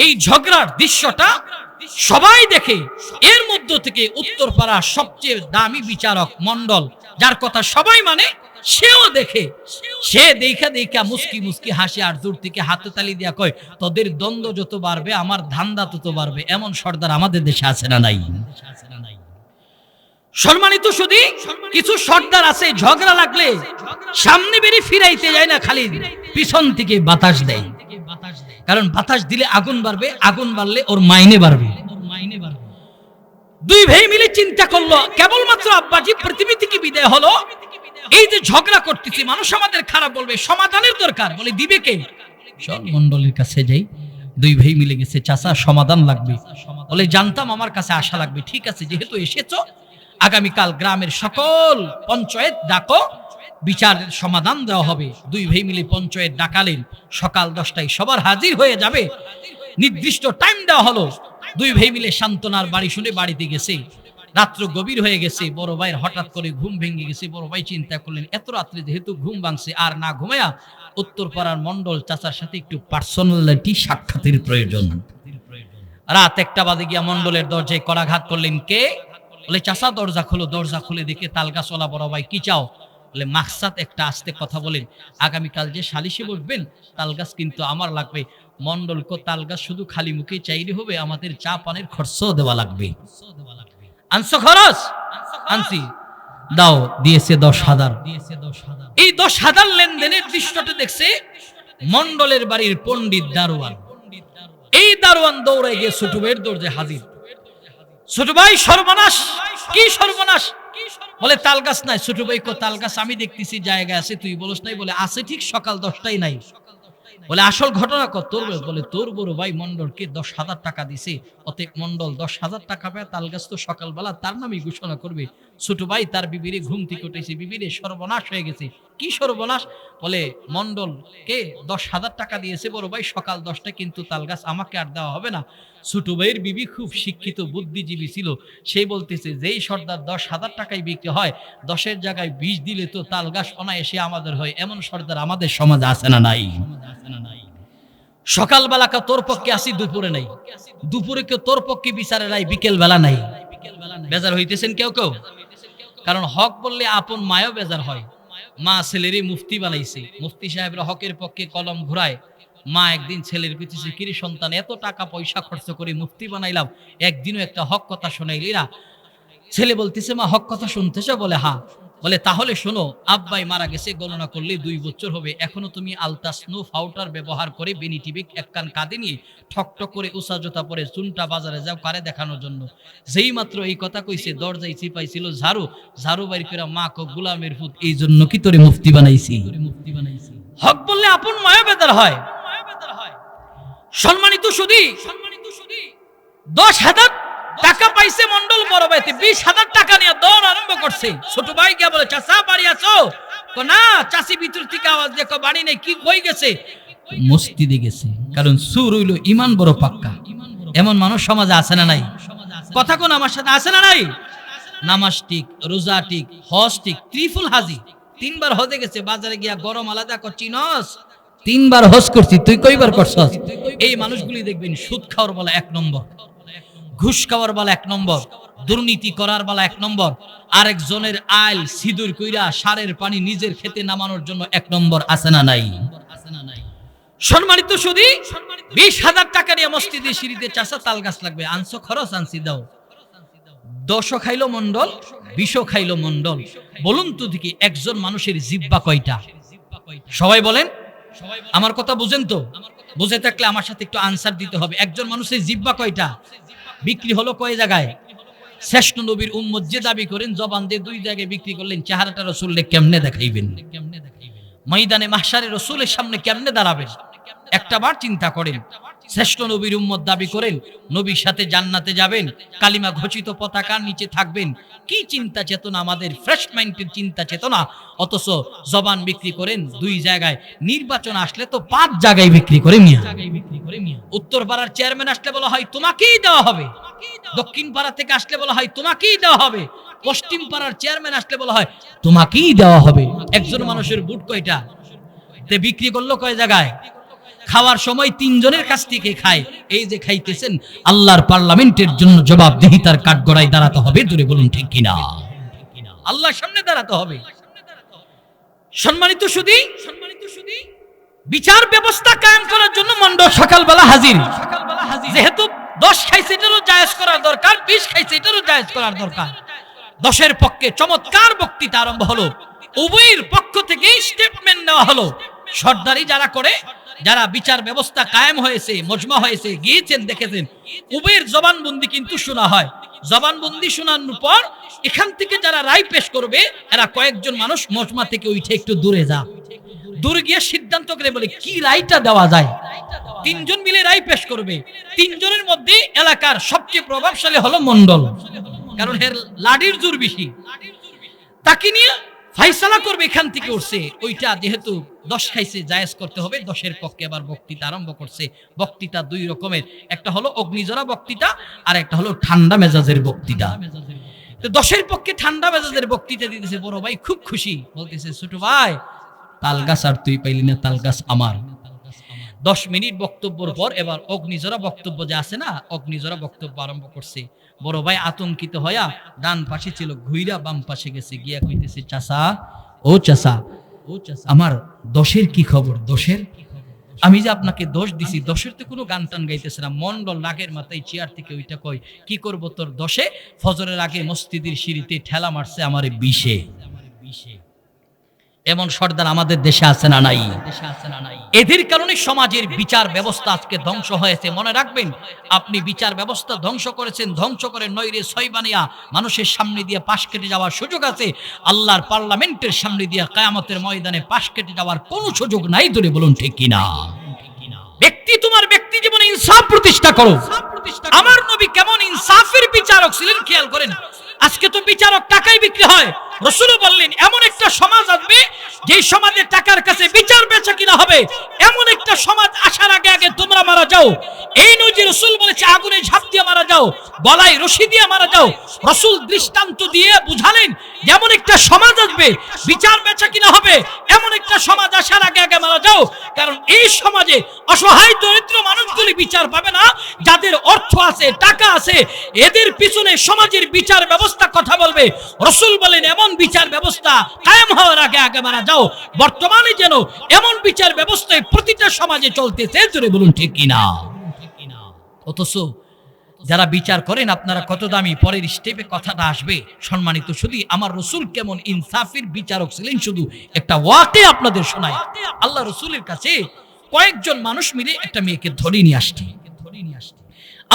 এই ঝগড়ার দৃশ্যটা সবাই দেখে। এর মধ্য থেকে উত্তরপাড়া সবচেয়ে দামি বিচারক মন্ডল, যার কথা সবাই মানে, সেও দেখে। সে দেখা মুস্কি হাসি আর দূর থেকে হাতে তালি দিয়া কয়, তোদের দ্বন্দ্ব যত বাড়বে আমার ধান্দা তত বাড়বে। এমন সর্দার আমাদের দেশে আছে না নাই? সম্মানিত সুধী, কিছু সর্দার আছে ঝগড়া লাগলে সামনে বেরিয়ে ফিরাইতে যায় না, খালি পিছন থেকে বাতাস দেয়। কারণ বাতাস দিলে আগুন বাড়বে, আগুন বাড়লে ওর মাইনে বাড়বে। দুই ভাই মিলে চিন্তা করলো, কেবলমাত্র আব্বাজি পৃথিবী থেকে বিদায় হলো, এই যে ঝগড়া করতেছি মানুষ আমাদের খারাপ বলবে, সমাধানের দরকার। বলে দিবে কে? চল মন্ডলের কাছে যাই। দুই ভাই মিলে গেছে, চাচা সমাধান লাগবে। বলে জানতাম আমার কাছে আসা লাগবে। ঠিক আছে, যেহেতু এসেছো, আগামীকাল গ্রামের সকল পঞ্চায়েত ডাকো, বিচারের সমাধান দেওয়া হবে। দুই ভাই মিলে পঞ্চায়েত ডাকালেন। সকাল 10টায় সবার হাজির হয়ে যাবে, নির্দিষ্ট টাইম দেওয়া হলো। দুই ভাই মিলে সান্ত্বনার বাড়ি শুনে বাড়িতে গেছে। রাত্র গভীর হয়ে গেছে, বড় ভাইয়ের হঠাৎ করে ঘুম ভেঙে গেছে। বড় ভাই চিন্তা করলেন, এত রাত্রে যেহেতু ঘুম ভাঙছে, আর না ঘুমায়া উত্তরপাড়ার মন্ডল চাচার সাথে একটু পার্সোনালিটি সাক্ষাতের প্রয়োজন। রাত 1টা বাজে গিয়া মন্ডলের দরজায় করাঘাত করলেন। কে? বলে চাচা দরজা খোলো। দরজা খুলে দেখে তালগাছওয়ালা বড় ভাই। কি চাও? বলে মাকসাদ একটা আস্তে কথা বলেন, আগামীকাল যে সালিশে বসবেন তাল গাছ কিন্তু আমার লাগবে। মন্ডলকে তাল গাছ শুধু খালি মুখে চাইলে হবে, আমাদের চা পানের খরচও দেওয়া লাগবে। আনছো খরচ? আনছি। দাও, দিয়েছে 10,000। এই 10,000 লেনদেনের দৃশ্যটা দেখছে মন্ডলের বাড়ির পণ্ডিত দারোয়ান। এই দারোয়ান দৌড়ে গিয়ে ছোট ভাইয়ের দরজায় হাজির। ছোট ভাই, সর্বনাশ! কি সর্বনাশ? বলে তাল গাছ নাই। ছোট ভাই কো তাল গাছ আমি দেখতেছি জায়গায় আছে, তুই বলস নাই? বলে আছে ঠিক সকাল 10টায় নাই। বলে আসল ঘটনা কত? বলে তোর বড় ভাই মন্ডলকে 10,000 টাকা দিছে, অতএব মন্ডল 10,000 টাকা পায়, তাল গাছ তো সকালবেলা তার নামই ঘোষণা করবে। ছোট ভাই তার বিবিরে ঘুম থেকে উঠেছে, বিবিরে সর্বনাশ হয়ে গেছে। কি সর্বনাশ? বলে মন্ডলকে 10,000 টাকা দিয়েছে বড় ভাই সকাল 10টায়, কিন্তু তাল গাছ আমাকে আর দেওয়া হবে না। ছোট ভাইয়ের বিবি খুব শিক্ষিত বুদ্ধিজীবী ছিল, সেই বলতেছে যেই সর্দার 10,000 টাকায় বিক্রি হয়, 10-এর জায়গায় 20 দিলে তো তাল গাছ অনায়াসে আমাদের হয়। এমন সর্দার আমাদের সমাজে আছে না নাই? সকালবেলা কে তোর পক্ষে আসি, দুপুরে নাই। দুপুরে কেউ তোর পক্ষে বিচারে নাই, বিকেল বেলা নাই। বেজার হইতেছেন কেউ কেউ? কারণ হক বললে আপন মায়ও বেজার হয়। মা ছেলেরই মুফতি বানাইছে, মুফতি সাহেবরা হকের পক্ষে কলম ঘুরায়। মা একদিন ছেলের পিছিয়ে, কিরে সন্তান এত টাকা পয়সা খরচ করে মুফতি বানাইলাম, একদিনও একটা হক কথা শোনাইলি না। ছেলে বলতেছে মা হক কথা শুনতেছ? বলে হ্যাঁ। বলে তাহলে শোনো, আব্বাই মারা গেছে গণনা করলে 2 বছর হবে, এখনো তুমি আলতা স্নো পাউডার ব্যবহার করে বেনি টিভি এক কান কাঁধে নিয়ে ঠকঠক করে উষা জোতা পরে চুনটা বাজারে যাও কারে দেখানোর জন্য। যেই মাত্র এই কথা কইছে দরজায় চিপাইছিল ঝাড়ু, ঝাড়ু বাইর করে মা কো গোলামের ফুট, এই জন্য কি তোরে মুফতি বানাইছি? হক বললে আপন মায়া বেদার হয়। সম্মানিত সুধী, 10,000 টাকা পাইছে মন্ডল বড় ভাইতে, 20,000 টাকা নিয়ে দৌড় আরম্ভ করছে। ছোট ভাই গিয়া বলে চাচা বাড়ি আছো? না, চাচি ভিতর থেকে আওয়াজ দেখো বাড়ি নেই। কি কই গেছে? মসজিদে গেছে। কারণ সুর হইল ইমান বড় পাক্কা। এমন মানুষ সমাজে আছে না নাই? কথা কোন আমার সাথে আছে না নাই? নামাজ ঠিক, রোজা ঠিক, হজ ঠিক, ত্রিফুল হাজি। 3 বার হজে গেছে, বাজারে গিয়া গরম আলাদা করছিনস। 3 বার হজ করছি, তুই কয়বার করছস? এই মানুষগুলি দেখবেন সুদ খাওয়ার বলা 1 নম্বর, ঘুষ খাওয়ার বেলা 1 নম্বর, দুর্নীতি করার বেলা 1 নম্বর, আরেকজনের আইল সিঁদুর কইরা সারের পানি নিজের খেতে নামানোর জন্য 1 নম্বর। আছে না নাই? সম্মানিত সুধী, 20,000 টাকা নিয়ে মসজিদে সিঁড়িতে চাচা তাল গাছ লাগবে। আনছো খরচ? আনছি, দাও। 10 খাইলো মন্ডল, 20 খাইলো মন্ডল। বলুন তো দেখি একজন মানুষের জিহ্বা কয়টা? সবাই বলেন, আমার কথা বুঝেন তো? বুঝে থাকলে আমার সাথে একটু আনসার দিতে হবে। একজন মানুষের জিহ্বা কয়টা? বিক্রি হলো কয় জায়গায়? শ্রেষ্ঠ নবীর উম্মত যে দাবি করেন জবান দিয়ে 2 জায়গায় বিক্রি করলেন, চেহারাটা রাসূলকে কেমনে দেখাইবেন? ময়দানে মাহশারে রাসূলের সামনে কেমনে দাঁড়াবেন? একটাবার চিন্তা করেন। শ্রেষ্ঠ নবীর উম্মত দাবি করেন, নবীর সাথে জান্নাতে যাবেন, কালিমা ঘোষিত পতাকার নিচে থাকবেন। কি চিন্তা চেতনা আমাদের, ফ্রেশ মাইন্ডের চিন্তা চেতনা। অথচ জবান বিক্রি করেন 2 জায়গায়, নির্বাচন আসলে তো 5 জায়গায় বিক্রি করে মিয়া। উত্তর পাড়ার চেয়ারম্যান আসলে বলা হয় তোমাকেই দেওয়া হবে, দক্ষিণ পাড়া থেকে আসলে বলা হয় তোমাকেই দেওয়া হবে, পশ্চিম পাড়ার চেয়ারম্যান আসলে বলা হয় তোমাকেই দেওয়া হবে। একজন মানুষের বুট কয়টা? তে বিক্রি করলো কয় জায়গায়? খাওয়ার সময় 3 জনের কাছ থেকে খায়। এই যে খাইতেছেন, আল্লাহর পার্লামেন্টের জন্য জবাবদিহিতার কাঠগড়ায় দাঁড়াতে হবে। জোরে বলুন ঠিক কিনা? আল্লাহর সামনে দাঁড়াতে হবে। সম্মানিত সুধী, বিচার ব্যবস্থা কায়েম করার জন্য মন্ডল সকালবেলা হাজির। যেহেতু 10 খাইছে এটারও জায়েজ করার দরকার, 20 খাইছে এটারও জায়েজ করার দরকার। 10-এর পক্ষে চমৎকার বক্তৃতা আরম্ভ হলো। উভয়ের পক্ষ থেকে স্টেটমেন্ট নেওয়া হলো। সর্দারি যারা করে, যারা বিচার ব্যবস্থা কায়েম হয়েছে, মজমা হয়েছে, গিয়েছেন দেখেছেন, উভয়ের জবানবন্দি কিন্তু শোনা হয়। জবানবন্দি শোনানোর পর এখান থেকে যারা রায় পেশ করবে, এরা কয়েকজন মানুষ মজমা থেকে উঠে একটু দূরে যা, দূরে গিয়ে সিদ্ধান্ত করে বলে কি রায়টা দেওয়া যায়। 3 জন মিলে রায় পেশ করবে। 3 জনের মধ্যে এলাকার সবচেয়ে প্রভাবশালী হলো মন্ডল, কারণ এর লাঠির জোর বেশি। তাকে নিয়ে ফাইসালা করবে। এখান থেকে উঠছে ওইটা যেহেতু 10 খাইছে, জায়েজ করতে হবে। 10-এর পক্ষে আবার বক্তৃতা আরম্ভ করছে। বক্তৃতা 2 রকমের, একটা হলো অগ্নিজরা বক্তৃতা, আর একটা হলো ঠান্ডা মেজাজের বক্তৃতা। তো 10-এর পক্ষে ঠান্ডা মেজাজের বক্তৃতা দিতেছে বড় ভাই, খুব খুশি। বলতেছে ছোট ভাই তাল গাছ আর তুই পাইলি না, তাল গাছ আমার। 10 মিনিট বক্তব্যের পর এবার অগ্নিজরা বক্তব্য যে আছে না, অগ্নিজরা বক্তব্য আরম্ভ করছে। বড় ভাই আতঙ্কিত হইয়া ডান পাশে ছিল, ঘুইরা বাম পাশে গেছে, গিয়া কইতেছে চাচা ও চাচা, আমার দোষের কি খবর? দোষের আমি যে আপনাকে দোষ দিছি, দোষের তো কোনো গান টান গাইতেছে না। মন্ডল রাগের মাথায় চেয়ার থেকে ওইটা কয়, কি করব তোর দোষে? ফজরের আগে মসজিদের সিঁড়িতে ঠেলা মারছে আমারে বিষে। এমন সর্দার আমাদের দেশে আছে না নাই? এদের কারণে সমাজের বিচার ব্যবস্থা আজকে ধ্বংস হয়েছে। মনে রাখবেন, আপনি বিচার ব্যবস্থা ধ্বংস করেছেন, ধ্বংস করে নইরে ছয়বানিয়া মানুষের সামনে দিয়ে পাশ কেটে যাওয়ার সুযোগ আছে। আল্লাহর পার্লামেন্টের সামনে দিয়ে কিয়ামতের ময়দানে পাশ কেটে যাওয়ার কোনো সুযোগ নাই। ধরে বলুন ঠিক কিনা? ব্যক্তি, তোমার ব্যক্তি জীবনে ইনসাফ প্রতিষ্ঠা করো। আমার নবী কেমন ইনসাফের বিচারক ছিলেন খেয়াল করেন। আজকে তো বিচারক টাকায় বিক্রি হয়। রাসূল বললেন এমন একটা সমাজ আসবে যে সমাজে টাকার কাছে বিচার বেচা কিনা হবে। এমন একটা সমাজ আসার আগে আগে তোমরা মারা যাও। এই নয় যে রাসূল বলেছে আগুনে ঝাঁপ দিয়ে মারা যাও, গলায় রশি দিয়ে মারা যাও। রাসূল দৃষ্টান্ত দিয়ে বুঝালেন এমন একটা সমাজ আসবে বিচার বেচা কিনা হবে। এমন একটা সমাজ আসার আগে আগে মারা যাও, কারণ এই সমাজে অসহায় দরিদ্র মানুষগুলি বিচার পাবে না। যাদের অর্থ আছে, টাকা আছে, এদের পিছনে সমাজের বিচার ব্যবস্থা কথা বলবে। রাসূল বলেন এমন বিচার ব্যবস্থা কায়েম হওয়ার আগে আগে মারা যাও। বর্তমানে যেন এমন বিচার ব্যবস্থায় প্রতিটা সমাজে চলতেছে। জোরে বলুন ঠিক কিনা? অথচ যারা বিচার করেন আপনারা কত দামি, পরের স্টেপে কথাটা আসবে। সম্মানিত শুধু আমার রাসূল কেমন ইনসাফের বিচারক ছিলেন শুধু একটা ওয়াকে আপনাদের শোনাই। আল্লাহ রাসূলের কাছে কয়েকজন মানুষ মিলে একটা মেয়েকে ধরে নিয়ে আসছে।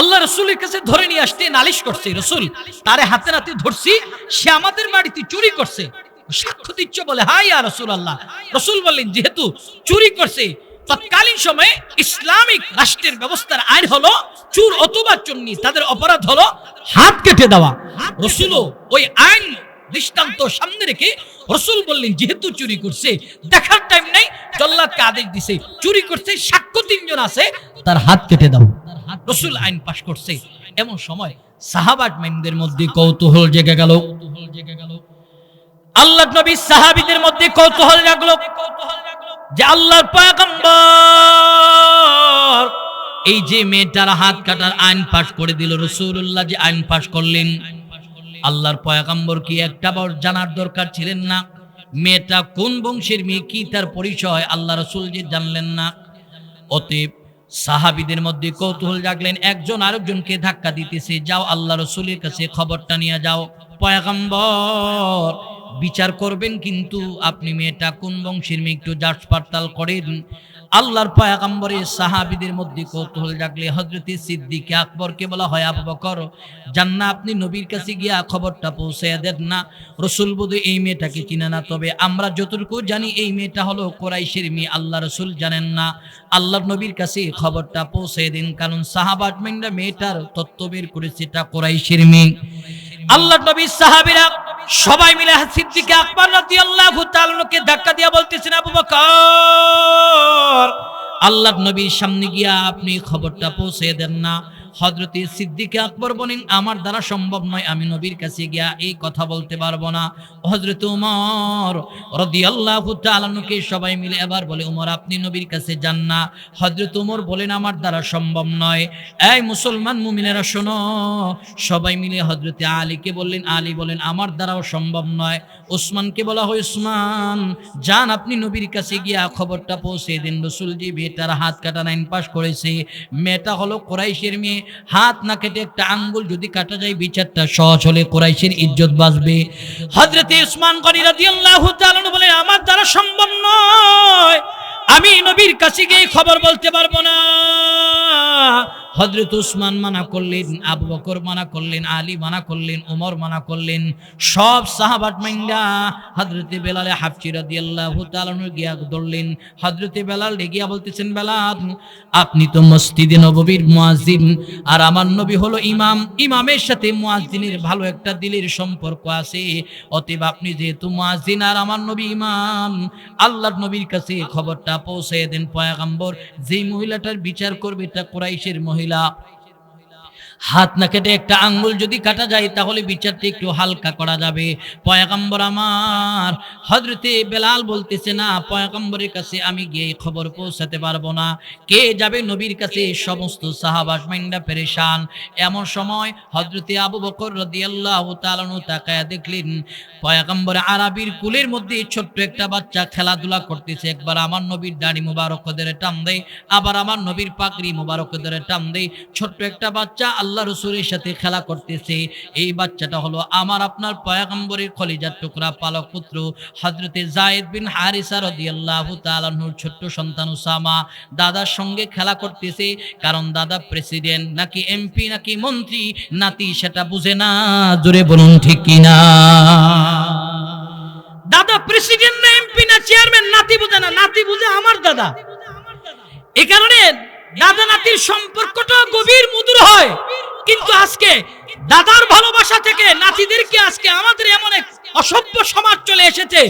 আল্লাহ রাসূলের কাছে ধরে নিয়ে আসতে নালিশ করছে, রাসূল তারে হাতে নাতে ধরছি, সে আমাদের বাড়িতে চুরি করছে। সাক্ষ্য দিচ্ছ বলে, হ্যাঁ ইয়া রাসূলুল্লাহ। রাসূল বললেন যেহেতু চুরি করছে, তৎকালীন সময়ে ইসলামিক রাষ্ট্রের ব্যবস্থার আইন হলো চোর অথবা চুন্নি তাদের অপরাধ হলো হাত কেটে দেওয়া। রাসূলও ওই আইন দৃষ্টান্ত সামনে রেখে রাসূল বললেন যেহেতু চুরি করছে, দেখার টাইম নাই, জল্লাদকে আদেশ দিছে চুরি করছে, সাক্ষ্য তিনজন আছে, তার হাত কেটে দাও। রাসূল আইন পাশ করছে। এমন সময় সাহাবাদের মধ্যে কৌতূহল জেগে গেল। আল্লাহর নবী সাহাবীদের মধ্যে কৌতূহল জাগলো যে আল্লাহর পয়গম্বর এই যে মেয়েটার হাত কাটার আইন পাশ করে দিল, রাসূলুল্লাহ যে আইন পাশ করলেন, আল্লাহর পয়গম্বর কি একটা বার জানার দরকার ছিলেন না? মেয়েটা কোন বংশের মেয়ে, কি তার পরিচয় আল্লাহ রাসূল যে জানলেন না? অতএব সাহাবীদের মধ্যে কৌতূহল জাগলেন। একজন আরেকজনকে ধাক্কা দিতেছে, যাও আল্লাহ রাসূলের কাছে খবরটা নিয়ে যাও। পয়গম্বর বিচার করবেন, কিন্তু আপনি মেয়েটা কোন বংশের মেয়ে একটু যাচ পাড়তাল করেন। আল্লাহর পয়গম্বরের সাহাবীদের মধ্যে কৌতূহল জাগলে হযরতে সিদ্দিক আকবরকে বলা হয়, আবু বকর যান না, আপনি নবীর কাছে গিয়া খবরটা পৌঁছায়া দেন না। রাসূল বলে এই মেয়েটাকে চিনে না, তবে আমরা যতটুকু জানি এই মেয়েটা হলো কুরাইশের মেয়ে। আল্লাহ রাসূল জানেন না, আল্লাহর নবীর কাছে খবরটা পৌঁছে দিন, কারণ সাহাবাত মিনরা মেয়েটার তত্ত্ব বের করেছে এটা কুরাইশের মেয়ে। আল্লাহর নবী সাহাবীরা সবাই মিলে সিদ্দিক আকবর রাদিয়াল্লাহু তাআলাকে ধাক্কা দিয়া বলতেছেন, আবু বকর আল্লাহর নবীর সামনে গিয়া আপনি খবরটা পৌঁছে দেন না। হযরতে সিদ্দিক আকবর বলেন, আমার দ্বারা সম্ভব নয়, আমি নবীর কাছে গিয়া এই কথা বলতে পারবো না। হযরত ওমর রাদিয়াল্লাহু তাআলাকে সবাই মিলে এবার বলে, ওমর আপনি নবীর কাছে যান না। হযরত ওমর বলেন, আমার দ্বারা সম্ভব নয়। এই মুসলমান মুমিনেরা শোনো, সবাই মিলে হযরতে আলীকে বললেন, আলী বলেন আমার দ্বারাও সম্ভব নয়। ওসমানকে বলা হয়, ওসমান যান আপনি নবীর কাছে গিয়া খবরটা পৌঁছে দিন, রাসূল জি মেয়েটার হাত কাটা আইন পাশ করেছে। মেয়েটা হলো কুরাইশের মেয়ে, হাত না কেটে একটা আঙ্গুল যদি কাটা যায় বিচারটা সহজ হলে কুরাইশের ইজ্জত বাঁচবে। হযরতে ওসমান গনি রাদিয়াল্লাহু তাআলা বলেন, আমার দ্বারা সম্ভব নয়, আমি নবীর কাছে গিয়ে খবর বলতে পারবো না। হযরত ওসমান মানা করলেন, আবু বকর মানা করলেন, আলী মানা করলেন, ওমর মানা করলেন। সব সাহাবাত মাইন্ডা হযরতে বেলাল হাফসি রাদিয়াল্লাহু তাআলা গিয়া ধরলেন। হযরতে বেলাল গিয়া বলতেছেন, বেলাল আপনি তো মসজিদে নববীর মুয়াজ্জিন, আর আমার নবী হলো ইমাম, ইমামের সাথে মুয়াজ্জিনের ভালো একটা দিলের সম্পর্ক আছে। অতএব আপনি যেহেতু মুয়াজ্জিন আর আমার নবী ইমাম, আল্লাহর নবীর কাছে খবরটা পৌঁছে দেন। পয়গম্বর যেই মহিলাটার বিচার করবে এটা কুরাইশের মহিলা। হাত না কেটে একটা আঙ্গুল যদি কাটা যায় তাহলে বিচারটা একটু হালকা করা যাবে। পয়গম্বর আমার হযরতে বেলাল বলতেছে না, পয়গম্বরের কাছে আমি গিয়ে খবর পৌঁছাতে পারবো না, কে যাবে নবীর কাছে? সমস্ত সাহাবা মাইন্ডা পেরেশান। এমন সময় হযরতে আবু বকর রাদিয়াল্লাহু তাআলা আনহু তাকায়া দেখলেন পয়গম্বর আরবির কুলের মধ্যে ছোট্ট একটা বাচ্চা খেলাধুলা করতেছে। একবার আমার নবীর দাড়ি মুবারক ধরে টান দেয়, আবার আমার নবীর পাগড়ি মুবারক ধরে টান দেয়। ছোট্ট একটা বাচ্চা আল্লাহ রাসূলের সাথে খেলা করতেছে। এই বাচ্চাটা হলো আমার আপনার পয়গম্বরের কলিজার টুকরা পালক পুত্র হযরতে যায়েদ বিন হারিসা রাদিয়াল্লাহু তাআলা আনহুর ছোট্ট সন্তান উসামা দাদার সঙ্গে খেলা করতেছে। কারণ দাদা প্রেসিডেন্ট নাকি এমপি নাকি মন্ত্রী, নাতি সেটা বুঝে না। জোরে বলুন ঠিক কিনা? দাদা প্রেসিডেন্ট না এমপি না চেয়ারম্যান, নাতি বুঝে না। নাতি বুঝে আমার দাদা। এই কারণে দাদা নাতির সম্পর্কটা গভীর মধুর হয়। কিন্তু আজকে দাদার ভালোবাসা থেকে নাতিদেরকে আজকে আমাদের এমন এক অসভ্য সমাজ চলে এসেছে।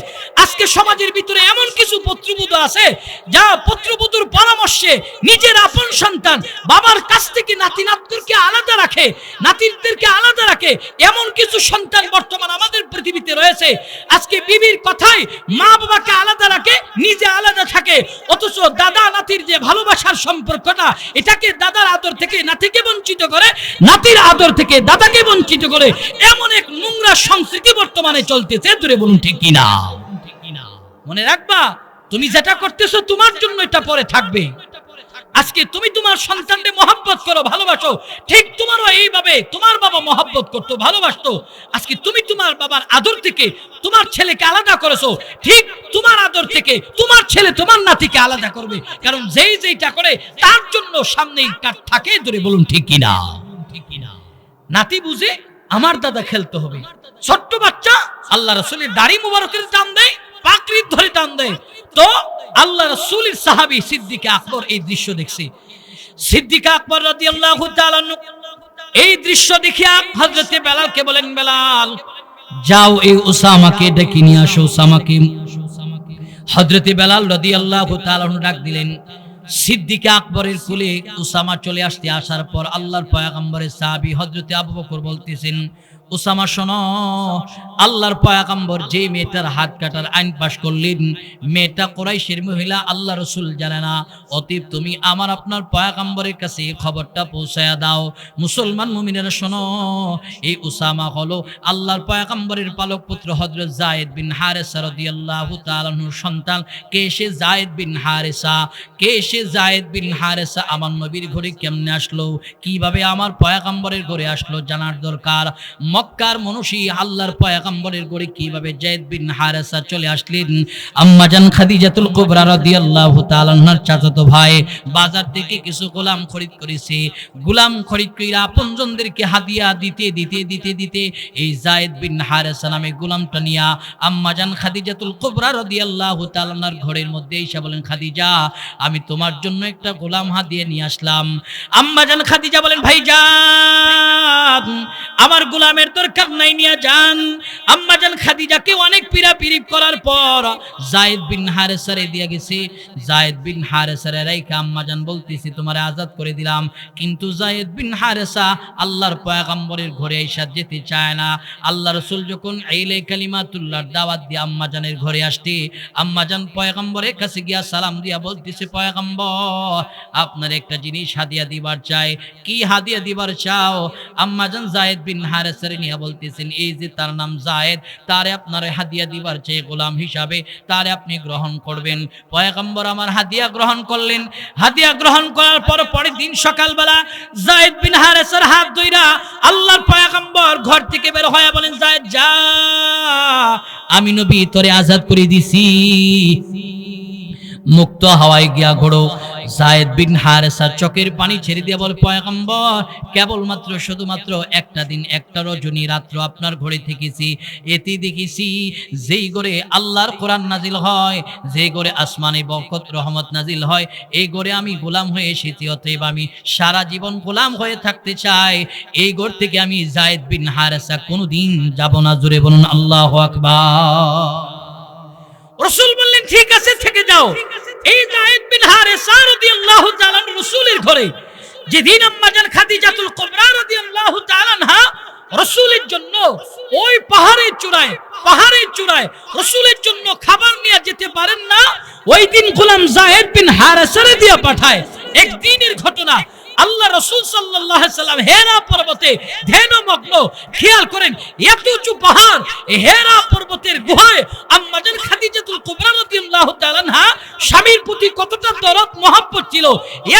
আজকে সমাজের ভিতরে এমন কিছু পুত্রবধূ আছে যা পুত্রবধূর পরামর্শে নিজের আপন সন্তান বাবার কাছ থেকে নাতি নাতদেরকে আলাদা রাখে, নাতিদেরকে আলাদা রাখে। এমন কিছু সন্তান বর্তমান আমাদের পৃথিবীতে রয়েছে। আজকে বিবির কথায় মা বাবাকে আলাদা রাখে, নিজে আলাদা থাকে। অথচ দাদা নাতির যে ভালোবাসার সম্পর্কটা, এটাকে দাদার আদর থেকে নাতিকে বঞ্চিত করে, নাতির আদর থেকে দাদাকে বঞ্চিত করে। এমন এক নোংরা সংস্কৃতি বর্তমানে চলতেছে। দূরে বলুন ঠিক কিনা? মনে রাখবা, তুমি যেটা করতেছো তোমার জন্য এটা পরে থাকবে। আজকে তুমি তোমার সন্তানকে মহব্বত করো, ভালোবাসো, ঠিক তোমারও এইভাবে তোমার বাবা মহব্বত করতো, ভালোবাসতো। আজকে তুমি তোমার বাবার আদর থেকে তোমার ছেলেকে আলাদা করেছো, ঠিক তোমার আদর থেকে তোমার ছেলে তোমার নাতিকে আলাদা করবে। কারণ যেই যেইটা করে তার জন্য সামনেই কাট থাকে। দূরে বলুন ঠিক কিনা? নাতি বুঝে আমার দাদা খেলতে হবে। ছোট্ট বাচ্চা আল্লাহ রাসূলের দাড়ি মুবারকের টান দেয়, পাকড়ির ধরে টান দেয়। তো আল্লাহ রাসূলের সাহাবী সিদ্দিক আকবর এই দৃশ্য দেখছে। সিদ্দিক আকবর রাদিয়াল্লাহু তাআলা এই দৃশ্য দেখিয়া হযরতে বেলালকে বলেন, বেলাল যাও এই উসামাকে ডেকে নিয়ে আসো। উসামাকে হযরতে বেলাল রাদিয়াল্লাহু তাআলা ডাক দিলেন। সিদ্দিক আকবরের কুলে উসামা চলে আসতে, আসার পর আল্লাহর পয়গম্বরের সাহাবী হযরতে আবু বকর বলতেছেন, উসামা শোনো, আল্লাহর পয়গম্বর যে মেয়েটার হাত কাটার আইন পাশ করলেন, মেয়েটা কুরাইশের মহিলা, আল্লাহ রাসূল জানে না। অতএব তুমি আমার আপনার পয়গম্বরের কাছে খবরটা পৌঁছায়া দাও। মুসলমান মুমিনেরা শোনো, এই উসামা হলো আল্লাহর পয়গম্বরের পালক পুত্র হযরত যায়েদ বিন হারিসা রাদিয়াল্লাহু তাআলা আনহুর সন্তান। কে সে যায়েদ বিন হারিসা? কে সে যায়েদ বিন হারিসা? আমার নবীর ঘরে কেমনে আসলো, কিভাবে আমার পয়গম্বরের ঘরে আসলো জানার দরকার। মক্কার মনুষী আল্লাহর পয়গম্বরের ঘরে কিভাবে যায়েদ বিন হারিসা চলে আসলেন? আম্মা জান খাদিজাতুল কুবরা রাদিয়াল্লাহু তাআলা আনহার চাচাতো ভাই বাজার থেকে কিছু গোলাম খরিদ করেছে। গোলাম খরিদ কইরা আপনজনদেরকে হাদিয়া দিতে দিতে দিতে দিতে এই যায়েদ বিন হারিসা নামে গোলামটা নিয়া আম্মা জান খাদিজাতুল কুবরা রাদিয়াল্লাহু তাআলা আনহার ঘরের মধ্যে এসে বলেন, খাদিজা আমি তোমার জন্য একটা গোলাম হাদিয়া নিয়ে আসলাম। আম্মা জান খাদিজা বলেন, ভাইজান আমার গোলামের দরকার নাই, নিয়ে যান। আম্মা জান খাদিজাকে অনেক পীড়াপিড়ি করার পর যায়েদ বিন হারিসারে দিয়ে গেছে। যায়েদ বিন হারিসারে রাইখা আম্মা জান বলতেছে, তোমারে আজাদ করে দিলাম। কিন্তু যায়েদ বিন হারিসা আল্লাহর পয়গম্বরের ঘরে এসে যেতে চায় না। আল্লাহ রাসূল যখন আইলে কালিমাতুল্লাহর দাওয়াত দিয়ে আম্মা জানের ঘরে আসতে, আম্মা জান পয়গম্বরের কাছে গিয়া সালাম দিয়া বলতেছে, পয়গম্বর আপনার একটা জিনিস হাদিয়া দিবার চাই। কি হাদিয়া দিবার চাও? আম্মা জান যায়েদ বিন হারিসারে নিয়ে বলতেছেন, এই যে তার নাম যায়েদ, তারে আপনার হাদিয়া দিবার চাই গোলাম হিসাবে, তারে আপনি গ্রহণ করবেন। পয়গম্বর আমার হাদিয়া গ্রহণ করলেন। হাদিয়া গ্রহণ করার পর পরের দিন সকালবেলা যায়েদ বিন হারিসার হাত ধইরা আল্লাহর পয়গম্বর ঘর থেকে বের হয়ে বলেন, যায়েদ যা, আমি নবী তোরে আজাদ করে দিছি, মুক্ত হাওয়ায় গিয়া ঘোড়ো। যায়েদ বিন হারিসা চোখের পানি ছেড়ে দিয়ে বলে, পয়গম্বর কেবলমাত্র শুধুমাত্র একটা দিন একটা রজনী রাত্র আপনার ঘরে থেকেছি। এতে দেখেছি যেই ঘরে আল্লাহর কোরআন নাজিল হয়, যে ঘরে আসমানে বরকত রহমত নাজিল হয়, এই ঘরে আমি গোলাম হয়ে এসেছি। অতএব আমি সারা জীবন গোলাম হয়ে থাকতে চাই। এই ঘর থেকে আমি যায়েদ বিন হারিসা কোনোদিন যাব না। জোরে বলুন আল্লাহু আকবার। রাসূল বললেন, ঠিক আছে থেকে যাও। এই যায়েদ বিন হারিসা রাদিয়াল্লাহু তাআলা রাসূলের ঘরে যেদিন আম্মা জান খাদিজাতুল কুবরা রাদিয়াল্লাহু পাহাড়ের চূড়ায় রাসূলের জন্য খাবার নিয়ে যেতে পারেন না, ওই দিন গোলাম যায়েদ বিন হারেসারে দিয়ে পাঠায়। একদিনের ঘটনা, আল্লাহ রাসূল সাল্লাল্লাহু আলাইহি সাল্লাম হেরা পর্বতে ধ্যানমগ্ন। খেয়াল করেন, এত উঁচু পাহাড়, হেরা পর্বতের গুহায় আম্মাজান খাদিজাতুল কুবরা রাদিয়াল্লাহু তাআলা আনহা স্বামীর প্রতি কতটা দরদ মহব্বত ছিল।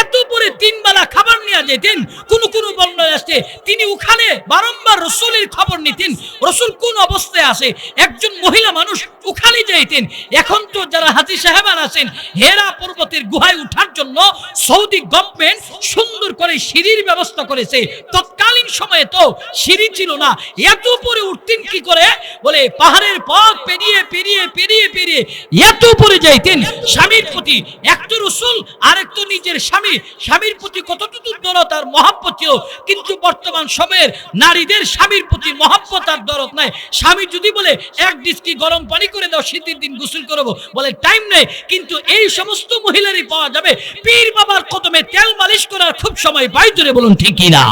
এত পরে তিন বেলা খাবার নিয়ে যেতেন। কোন বর্ণনায় আসছে তিনি ওখানে বারংবার রাসূলের খবর নিতেন, রাসূল কোন অবস্থায় আছে। একজন মহিলা মানুষ ওখানে যাইতেন। এখন তো যারা হাজী সাহেবান আছেন, হেরা পর্বতের গুহায় ওঠার জন্য সৌদি গভর্নমেন্ট সুন্দর করে সিঁড়ির ব্যবস্থা করেছে। তৎকালীন সময়ে তো সিঁড়ি ছিল না, এত উপরে উঠতেন কি করে? বলে পাহাড়ের পথ পেরিয়ে পেরিয়ে পেরিয়ে পেরিয়ে এত উপরে যাইতেন। স্বামীর প্রতি একটু রাসূল আর একটু নিজের স্বামীর প্রতি কতটুকু দরদ আর মহব্বত ছিল। কিন্তু বর্তমান সময়ের নারীদের স্বামীর প্রতি মহব্বত আর দরদ নাই। স্বামী যদি বলে এক ডিস্কি গরম পানি করে দাও, শীতের দিন গোসল করবো, বলে টাইম নেই। কিন্তু এই সমস্ত মহিলারই পাওয়া যাবে পীর বাবার কদমে তেল মালিশ করার খুব সময় পাই। ধরে বলুন ঠিক কিনা?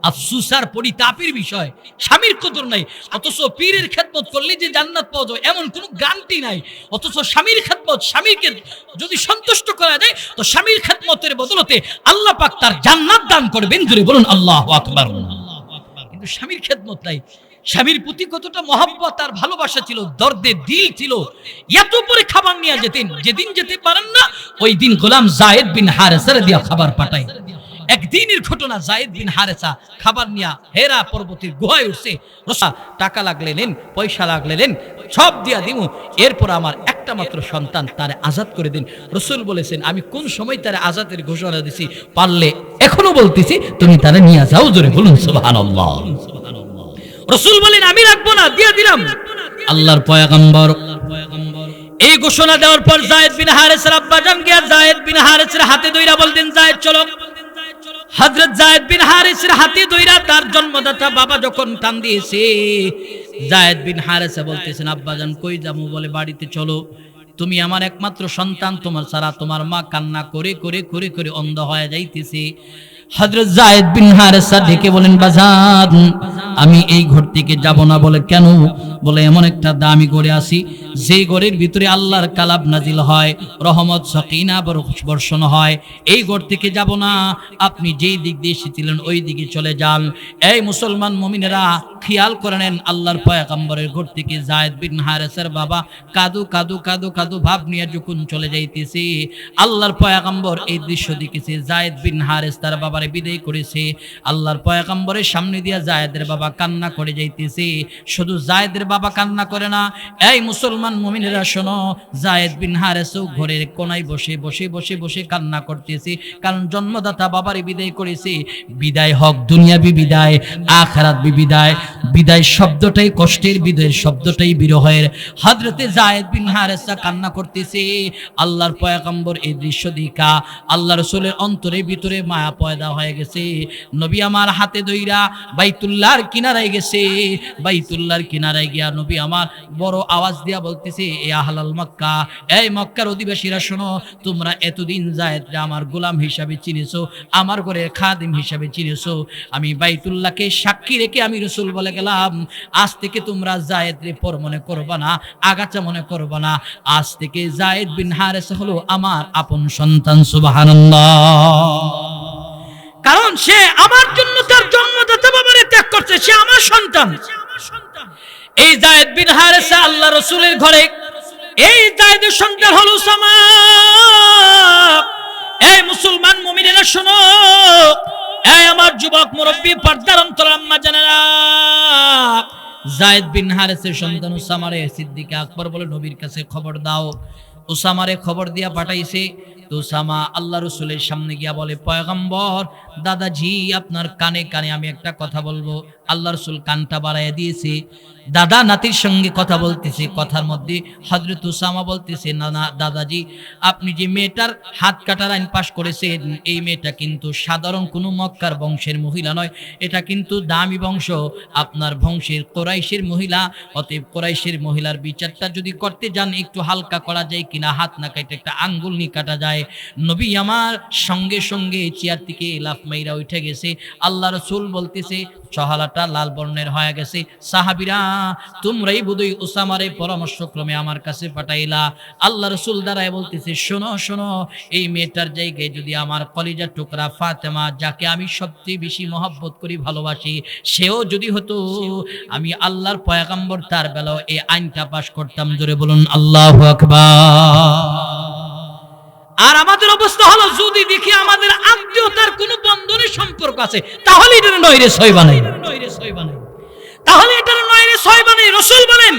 আফসোস আর পরিতাপের বিষয়, স্বামীর কদর নাই। অথচ পীরের খেদমত করলে যে জান্নাত পাওয়া যায় এমন কোনো গ্যারান্টি নাই। অথচ স্বামীর খেদমত, স্বামীকে যদি সন্তুষ্ট করা যায় তো স্বামীর খেদমতের বদলতে আল্লাহ পাক তার জান্নাত দান করবেন। ধরে বলুন আল্লাহু আকবার। কিন্তু স্বামীর খেদমত নাই। স্বামীর প্রতি কতটা মহব্বত আর ভালোবাসা ছিল, দর্দে দিল ছিল। এত পরে খাবার নিয়ে যেতেন। যেদিন যেতে পারেন না, ওই দিন গোলাম যায়েদ বিন হারেসার দিয়া খাবার পাঠায়। একদিনের ঘটনা, যায়েদ বিন হারেসা খাবার নিয়ে হেরা পর্বতের গুহায় উঠছে। টাকা লাগলে নেন, পয়সা লাগলে নেন, সব দিয়া দিমু, এরপর আমার একটা মাত্র সন্তান, তারে আজাদ করে দিন। রাসূল বলেছেন, আমি কোন সময় তারে আজাদের ঘোষণা দিছি, পারলে এখনো বলতেছি তুমি তারে নিয়ে যাও। জোরে বলুন সুবহানাল্লাহ। রাসূল বলেন, আমি রাখবো না, দিয়ে দিলাম। আল্লাহর পয়গম্বর এই ঘোষণা দেওয়ার পর যায়েদ বিন হারেসার আব্বাজান গিয়া যায়েদ বিন হারেসার হাতে ধইরা বলতেন, যায়েদ চলো। হযরত যায়েদ বিন হারেসার হাতে ধইরা তার জন্মদাতা বাবা যখন টান দিয়েছে, যায়েদ বিন হারেসা বলতেছেন, আব্বাজান কই যাবো? বলে বাড়িতে চলো, তুমি আমার একমাত্র সন্তান, তোমার ছাড়া তোমার মা কান্না করে করে করে করে অন্ধ হয়ে যাইতেছে। হযরত যায়েদ বিন হারেসা ডেকে বলেন, বাজান আমি এই ঘর থেকে যাব না। বলে কেন? বলে এমন একটা দামি ঘরে আসি, যে ঘরের ভিতরে আল্লাহর কালাম নাজিল হয়, রহমত সাকিনা বর্ষণ হয়, এই ঘর থেকে যাব না। আপনি যেই দিক দিয়ে এসেছিলেন ওই দিকে চলে যান। এই মুসলমান মুমিনেরা খেয়াল করে নেন, আল্লাহর পয়গম্বরের ঘর থেকে যায়েদ বিন হারেসার বাবা কাদু কাদু কাদু কাদু ভাব নিয়ে যখন চলে যাইতেছে, আল্লাহর পয়গম্বর এই দৃশ্য দেখেছে। যায়েদ বিন হারেস তার বাবারে বিদায় করেছে। আল্লাহর পয়গম্বরের সামনে দিয়া যায়েদের বাবা কান্না করে যাইতেছে। শুধু যায়েদের বাবা কান্না করে না, এই মুসলমান মুমিনেরা শোনো, যায়েদ বিন হারেসও ঘরের কোনায় বসে বসে বসে বসে কান্না করতেছে। কারণ জন্মদাতা বাবারে বিদায় করেছে। বিদায় হক দুনিয়াবি বিদায়, আখিরাতবি বিদায়। বিদায় শব্দটাই কষ্টের, বিদায়ের শব্দটাই বিরহের। হযরতে যায়েদ বিন হারেসা কান্না করতেছে। আল্লাহর পয়গম্বর এই দৃশ্য দেখা আল্লাহ রাসূলের অন্তরের ভিতরে মায়া পয়দা হয়ে গেছে। নবী আমার হাতে ধইরা বাইতুল্লাহর কিনারায় গেছে। বাইতুল্লাহর কিনারায় গিয়া নবী আমার বড় আওয়াজ দিয়া বলতেছে, এ আহলাল মক্কা, এই মক্কার অধিবাসীরা শোনো, তোমরা এতদিন যায়েদরে আমার গোলাম হিসাবে চিনেছো, আমার ঘরে খাদিম হিসাবে চিনেছো। আমি বাইতুল্লাহকে সাক্ষী রেখে আমি রাসূল বলে গেলাম, আজ থেকে তোমরা যায়েদরে পর মনে করবা না, আগাছা মনে করবা না। আজ থেকে যায়েদ বিন হারেসা হলো আমার আপন সন্তান। সুবহানাল্লাহ। কারণ সে আমার জন্য তার জন্মদাতা বাবারে ত্যাগ করছে, সে আমার সন্তান। এই যায়েদ বিন হারেসা আল্লাহ রাসূলের ঘরে, এই যায়েদের সন্তান হলো উসামা। এই মুসলমান মুমিনেরা শোনো, এই আমার যুবক মুরব্বী পর্দার অন্তর আম্মা জানেরা, যায়েদ বিন হারেসের সন্তান উসামারে সিদ্দিক আকবর বলে নবীর কাছে খবর দাও। উসামারে খবর দিয়া পাঠাইছে। তো উসামা আল্লাহ রাসূলের সামনে গিয়া বলে, পয়গম্বর দাদাজি আপনার কানে কানে আমি একটা কথা বলবো। আল্লাহ রাসূল কানটা বাড়াইয়া দিয়েছে। দাদা নাতির সঙ্গে কথা বলতেছে। কথার মধ্যে হযরত উসামা বলতেছে, না না দাদাজি, আপনি যে মেয়েটার হাত কাটার আইন পাশ করেছেন, এই মেয়েটা কিন্তু সাধারণ কোনো মক্কার বংশের মহিলা নয়, এটা কিন্তু দামি বংশ, আপনার বংশের কুরাইশের মহিলা। অতএব কুরাইশের মহিলার বিচারটা যদি করতে যান একটু হালকা করা যায় কিনা, হাত না কাটে একটা আঙ্গুল নি কাটা যায়। নবী আমার সঙ্গে সঙ্গে চেয়ার থেকে লাফ মাইরা উঠে গেছে। আল্লাহ রাসূল বলতেছে, চহালাটা পর্দাটা লাল বর্ণের হয়ে গেছে। সাহাবীরা তোমরাই বোধহয় উসামারে পরামর্শক্রমে আমার কাছে পাঠাইলা। আল্লাহ রাসূল দাঁড়ায় বলতেছে, শোনো শোনো, এই মেয়েটার জায়গায় যদি আমার কলিজার টুকরা ফাতেমা, যাকে আমি সবচেয়ে বেশি মহব্বত করি ভালোবাসি, সেও যদি হতো, আমি আল্লাহর পয়গম্বর তার বেলাও এই আইনটা পাশ করতাম। জোরে বলুন আল্লাহু আকবার। আর আমাদের অবস্থা হলো, যদি দেখি আমাদের আত্মীয়তার কোনো বন্ধনের সম্পর্ক আছে, তাহলে এটা নয়রে ছয় বানাই, তাহলে এটা নয়রে ছয় বানাই। রাসূল বলেন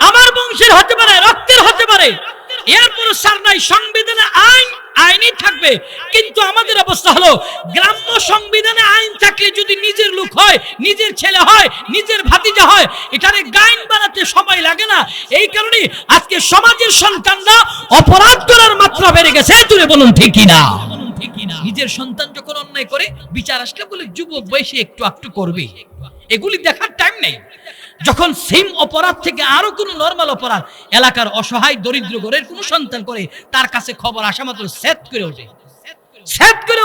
আমার বংশের হতে পারে, রক্তের হতে পারে, এরপর সার নাই, সংবিধানে আইন আইনই থাকবে। কিন্তু আমাদের অবস্থা হলো, গ্রাম্য সংবিধানে আইন থাকলে যদি নিজের লোক হয়, নিজের ছেলে হয়, নিজের ভাতিজা হয়, এটারে গাইন বানাতে সময় লাগে না। এই কারণে আজকে সমাজের সন্তানরা অপরাধ করার মাত্রা বেড়ে গেছে। তুলে বলুন ঠিক কিনা? নিজের সন্তান যখন অন্যায় করে, বিচার আসলে বলে যুবক বয়সে একটু একটু করবে, এগুলি দেখার টাইম নেই। যখন সেম অপরাধ থেকে আরো কোনো নরমাল অপরাধ এলাকার অসহায় দরিদ্র ঘরের কোনো সন্তান করে, তার কাছে খবর আসা মাত্র সেট করে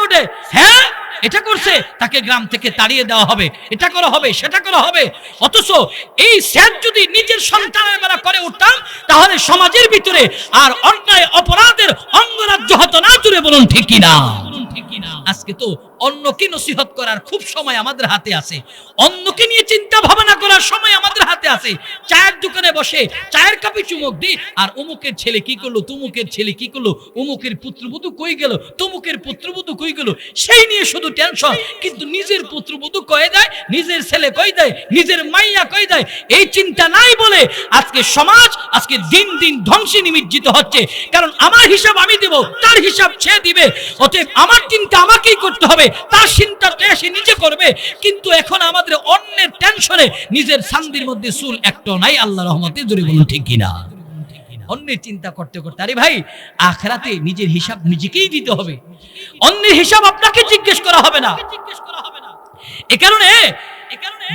ওঠে, হ্যাঁ এটা করছে, তাকে গ্রাম থেকে তাড়িয়ে দেওয়া হবে, এটা করা হবে, সেটা করা হবে। অথচ এই সেট যদি নিজের সন্তানের বেলা করে উঠতাম, তাহলে সমাজের ভিতরে আর অন্যায় অপরাধের অঙ্গরাজ্য হতো না। জুড়ে বলুন ঠিক কিনা? আজকে তো অন্যকে নসিহত করার খুব সময় আমাদের হাতে আছে, অন্যকে নিয়ে চিন্তা ভাবনা করার সময় আমাদের হাতে আছে। চায়ের দোকানে বসে চায়ের কাপে চুমুক দিই, আর অমুকের ছেলে কি করলো, তুমুকের ছেলে কি করলো, অমুকের পুত্রবধূ কই গেল, তুমুকের পুত্রবধূ কই গেল, সেই নিয়ে শুধু টেনশন। কিন্তু নিজের পুত্রবধূ কয়ে দেয়, নিজের ছেলে কই দেয়, নিজের মাইয়া কই দেয়, এই চিন্তা নাই বলে আজকে সমাজ আজকে দিন দিন ধ্বংসে নিমজ্জিত হচ্ছে। কারণ আমার হিসাব আমি দেব, তার হিসাব সে দিবে। অতএব আমার চিন্তা আমাকেই করতে হবে, তার চিন্তাটা সে নিজে করবে। কিন্তু এখন আমাদের অন্যের টেনশনে নিজের শান্তির মধ্যে চুল একটা নাই। আল্লাহর রহমতে জোরে বলুন ঠিক কিনা? অন্যের চিন্তা করতে করতে, আরে ভাই, আখিরাতে নিজের হিসাব নিজেকেই দিতে হবে, অন্যের হিসাব আপনাকে জিজ্ঞেস করা হবে না। এ কারণে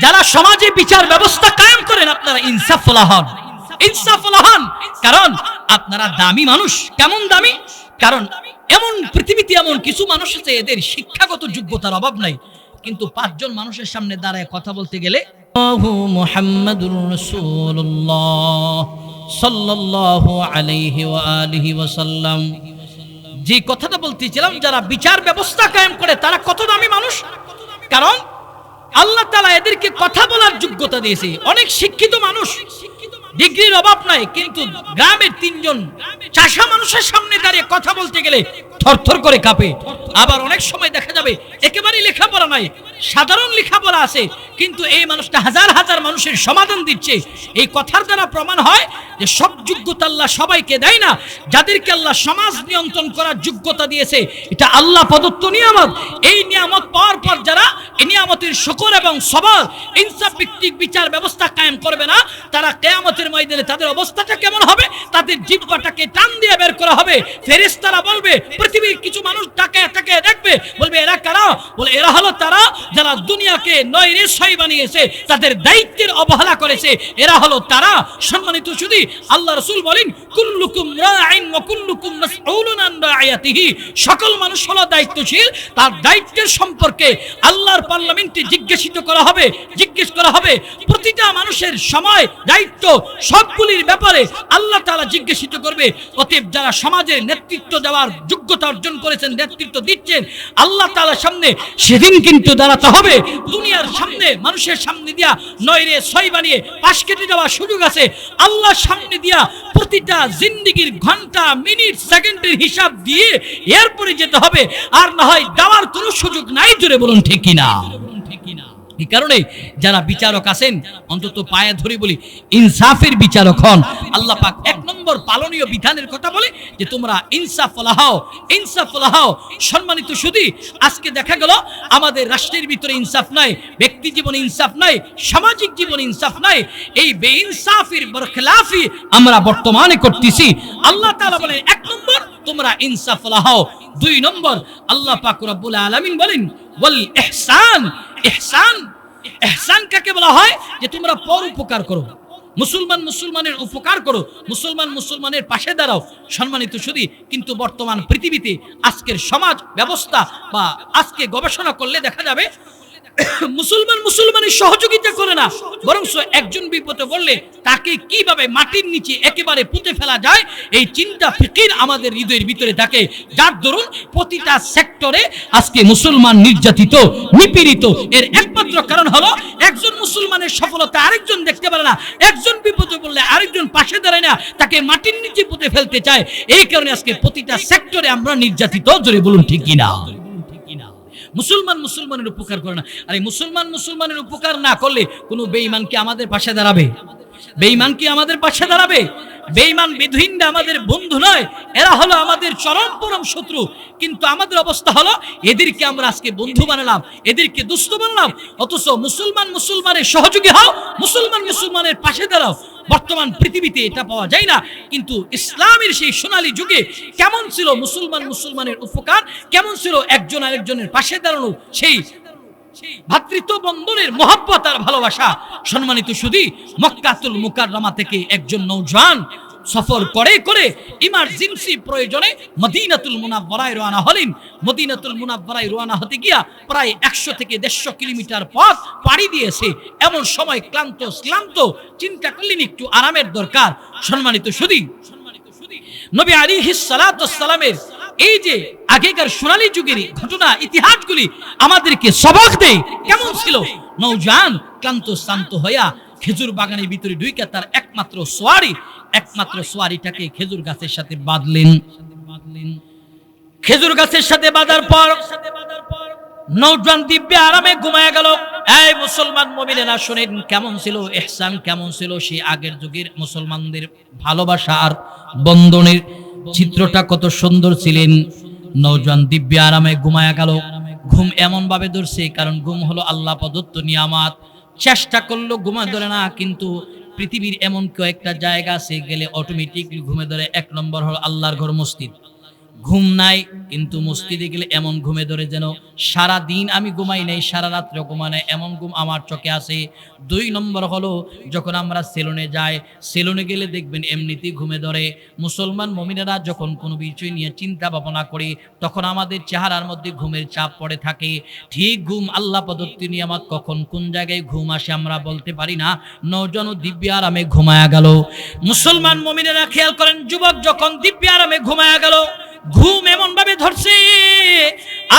যারা সমাজে বিচার ব্যবস্থা কায়েম করেন, আপনারা ইনসাফওয়ালা হন, ইনসাফওয়ালা হন। কারণ আপনারা দামি মানুষ। কেমন দামি? কারণ এমন পৃথিবীতে এমন কিছু মানুষ আছে, এদের শিক্ষাগত যোগ্যতার অভাব নাই, কিন্তু পাঁচজন মানুষের সামনে দাঁড়ায় কথা বলতে গেলে মুহাম্মাদুর রাসূলুল্লাহ সাল্লাল্লাহু আলাইহি ওয়া আলিহি ওয়াসাল্লাম, যে কথাটা বলতেছিলাম, যারা বিচার ব্যবস্থা কায়েম করে তারা কত দামি মানুষ। কারণ আল্লাহ তাআলা এদেরকে কথা বলার যোগ্যতা দিয়েছে। অনেক শিক্ষিত মানুষ, ডিগ্রির অভাব নাই, কিন্তু গ্রামের তিনজন চাষা মানুষের সামনে দাঁড়িয়ে কথা বলতে গেলে থরথর করে কাঁপে। আবার অনেক সময় দেখা যাবে একেবারে লেখাপড়া নাই, সাধারণ লেখাপড়া আছে, কিন্তু এই মানুষটা হাজার হাজার মানুষের সমাধান দিচ্ছে। এই কথার দ্বারা প্রমাণ হয় যে সব যোগ্যতা আল্লাহ সবাইকে দেয় না। যাদেরকে আল্লাহ সমাজ নিয়ন্ত্রণ করার যোগ্যতা দিয়েছে, এটা আল্লাহ প্রদত্ত নিয়ামত। এই নিয়ামত পাওয়ার পর যারা এই নিয়ামতের শুকর এবং সবর, ইনসাফ ভিত্তিক বিচার ব্যবস্থা কায়েম করবে না, তারা কিয়ামতের ময়দানে তাদের অবস্থাটা কেমন হবে? তাদের জিহ্বাটাকে টান দিয়ে বের করা হবে। ফেরেশতারা বলবে, পৃথিবীর কিছু মানুষ তাকায় তাকায় দেখবে, বলবে এরা কারা? বলে এরা হলো তারা যারা দুনিয়াকে নয়রে ছয় বানিয়েছে, তাদের দায়িত্বের অবহেলা করেছে। এরা হলো তারা। সম্মানিত সুধী, আল্লাহ রাসূল বলেন, কুল্লুকুম রাঈন ওয়া কুল্লুকুম মাসউলুন আন রাইয়াতিহি, সকল মানুষ হলো দায়িত্বশীল, তার দায়িত্বের সম্পর্কে আল্লাহর পার্লামেন্টে জিজ্ঞেস করা হবে। প্রতিটা মানুষের সময়, দায়িত্ব সবগুলির ব্যাপারে আল্লাহ তাআলা জিজ্ঞাসিত করবে। অতএব যারা সমাজের নেতৃত্ব দেওয়ার যোগ্যতা অর্জন করেছেন, নেতৃত্ব দিচ্ছেন, আল্লাহ তাআলার সামনে সেদিন কিন্তু দাঁড়াতে হবে। দুনিয়ার সামনে, মানুষের সামনে দিয়া নয়রে ছয় বানিয়ে পাশ কেটে যাওয়ার সুযোগ আছে। আল্লাহর সামনে দিয়া প্রতিটা জিন্দেগির ঘন্টা, মিনিট, সেকেন্ডের হিসাব দিয়ে এরপরে যেতে হবে। আর না হয় দেওয়ার কোনো সুযোগ নাই। জোরে বলুন ঠিক কিনা? এই কারণে যারা বিচারক আছেন, অন্তত পায়ে ধরে বলি, ইনসাফের বিচারক হন। আল্লাহ পাক এক নম্বর পালনীয় বিধানের কথা বলে যে তোমরা ইনসাফওয়ালা হও, ইনসাফওয়ালা হও। সম্মানিত সুধী, আজকে দেখা গেল আমাদের রাষ্ট্রের ভিতরে ইনসাফ নাই, ব্যক্তি জীবনে ইনসাফ নাই, সামাজিক জীবনে ইনসাফ নাই। এই বেইনসাফির বরখলাফি আমরা বর্তমানে করতেছি। আল্লাহ তাআলা বলেন, এক নম্বর তোমরা ইনসাফওয়ালা হও। দুই নম্বর আল্লাহ পাক রব্বুল আলামিন বলেন, ওয়াল ইহসান। ইহসান কাকে বলা হয়? যে তোমরা পর উপকার করো, মুসলমানের উপকার করো, মুসলমানের পাশে দাঁড়াও। সম্মানিত সুধী, কিন্তু বর্তমান পৃথিবীতে আজকের সমাজ ব্যবস্থা বা আজকে গবেষণা করলে দেখা যাবে মুসলমানের সহযোগিতা করে না, বরং একজন বিপদে পড়লে তাকে কিভাবে মাটির নিচে একেবারে পুঁতে ফেলা যায় এই চিন্তা ফিকির আমাদের হৃদয়ের ভিতরে থাকে, যার দরুন প্রতিটা সেক্টরে আজকে মুসলমান নির্যাতিত, নিপীড়িত। এর একমাত্র কারণ হলো একজন মুসলমানের সফলতা আরেকজন দেখতে পারে না, একজন বিপদে পড়লে আরেকজন পাশে দাঁড়ায় না, তাকে মাটির নিচে পুঁতে ফেলতে চায়। এই কারণে আজকে প্রতিটা সেক্টরে আমরা নির্যাতিত। জোরে বলুন ঠিক কিনা? মুসলমানের উপকার করে না। আরে মুসলমানের উপকার না করলে কোনো বেঈমান কি আমাদের পাশে দাঁড়াবে? বেঈমান কি আমাদের পাশে দাঁড়াবে? বেঈমান বিধুইনরা আমাদের বন্ধু নয়, এরা হলো আমাদের চরম পরম শত্রু। কিন্তু আমাদের অবস্থা হলো এদেরকে আমরা আজকে বন্ধু বানালাম, এদেরকে দুষ্ট বানালাম। অথচ মুসলমানের সহযোগী হও, মুসলমানের পাশে দাঁড়াও। বর্তমান পৃথিবীতে এটা পাওয়া যায় না। কিন্তু ইসলামের সেই সোনালী যুগে কেমন ছিল মুসলমানের উপকার, কেমন ছিল একজন আরেকজনের পাশে দাঁড়ানো, সেই ভাতৃত্ব বন্ধনের মহব্বত আর ভালোবাসা। সম্মানিত সুধী, মক্কাতুল মুকাররমা থেকে একজন নওজোয়ান সফর করে ইমার্জেন্সি প্রয়োজনে মদিনাতুল মুনাওয়ারায় রওনা হলেন। মদিনাতুল মুনাওয়ারায় রওনা হতে গিয়া প্রায় 100 থেকে 150 কিলোমিটার পথ পাড়ি দিয়েছে। এমন সময় ক্লান্ত চিন্তা করলেন একটু আরামের দরকার। সম্মানিত সুধী, নবী আলাইহিস সালাতু ওয়াস সালামের এই যে আগেকার সোনালী যুগের ঘটনা, ইতিহাসগুলি আমাদেরকে সবক দেয় কেমন ছিল। নওজোয়ান ক্লান্ত হইয়া খেজুর বাগানের ভিতরে ঢুকে তার একমাত্র সোয়ারিটাকে খেজুর গাছের সাথে বাঁধলেন। খেজুর গাছের সাথে বাঁধার পর নওজোয়ান দিব্যে আরামে ঘুমায় গেল। এই মুসলমান মুমিনেরা শুনেন কেমন ছিল ইহসান, কেমন ছিল সেই আগের যুগের মুসলমানদের ভালোবাসা আর বন্ধনের চিত্রটা কত সুন্দর ছিলেন। নওজোয়ান দিব্যে আরামে ঘুমায় গেল। ঘুম এমন ভাবে ধরছে, কারণ ঘুম হলো আল্লাহ প্রদত্ত নিয়ামত। চেষ্টা করলো ঘুমা ধরে না, কিন্তু পৃথিবীর এমন কয়েকটা জায়গা আছে গেলে অটোমেটিকলি ঘুমে ধরে। 1 নম্বর হলো আল্লাহর ঘর মসজিদ। ঘুম নাই, কিন্তু মসজিদে গেলে এমন ঘুমে ধরে যেন সারা দিন আমি ঘুমাই নাই, সারা রাত্র ঘুমাই নাই, এমন ঘুম আমার চোখে আসে। 2 নম্বর হলো যখন আমরা সেলুনে যাই, সেলুনে গেলে দেখবেন এমনিতেই ঘুমে ধরে। মুসলমান মুমিনেরা যখন কোনো বিষয় নিয়ে চিন্তা ভাবনা করি, তখন আমাদের চেহারার মধ্যে ঘুমের চাপ পড়ে থাকে। ঠিক ঘুম আল্লাহ প্রদত্ত নিয়ামত, কখন কোন জায়গায় ঘুম আসে আমরা বলতে পারি না। নওজোয়ান দিব্য আরামে ঘুমায়া গেল। মুসলমান মুমিনেরা খেয়াল করেন, যুবক যখন দিব্য আরামে ঘুমায়া গেল, ঘুম এমন ভাবে ধরছে,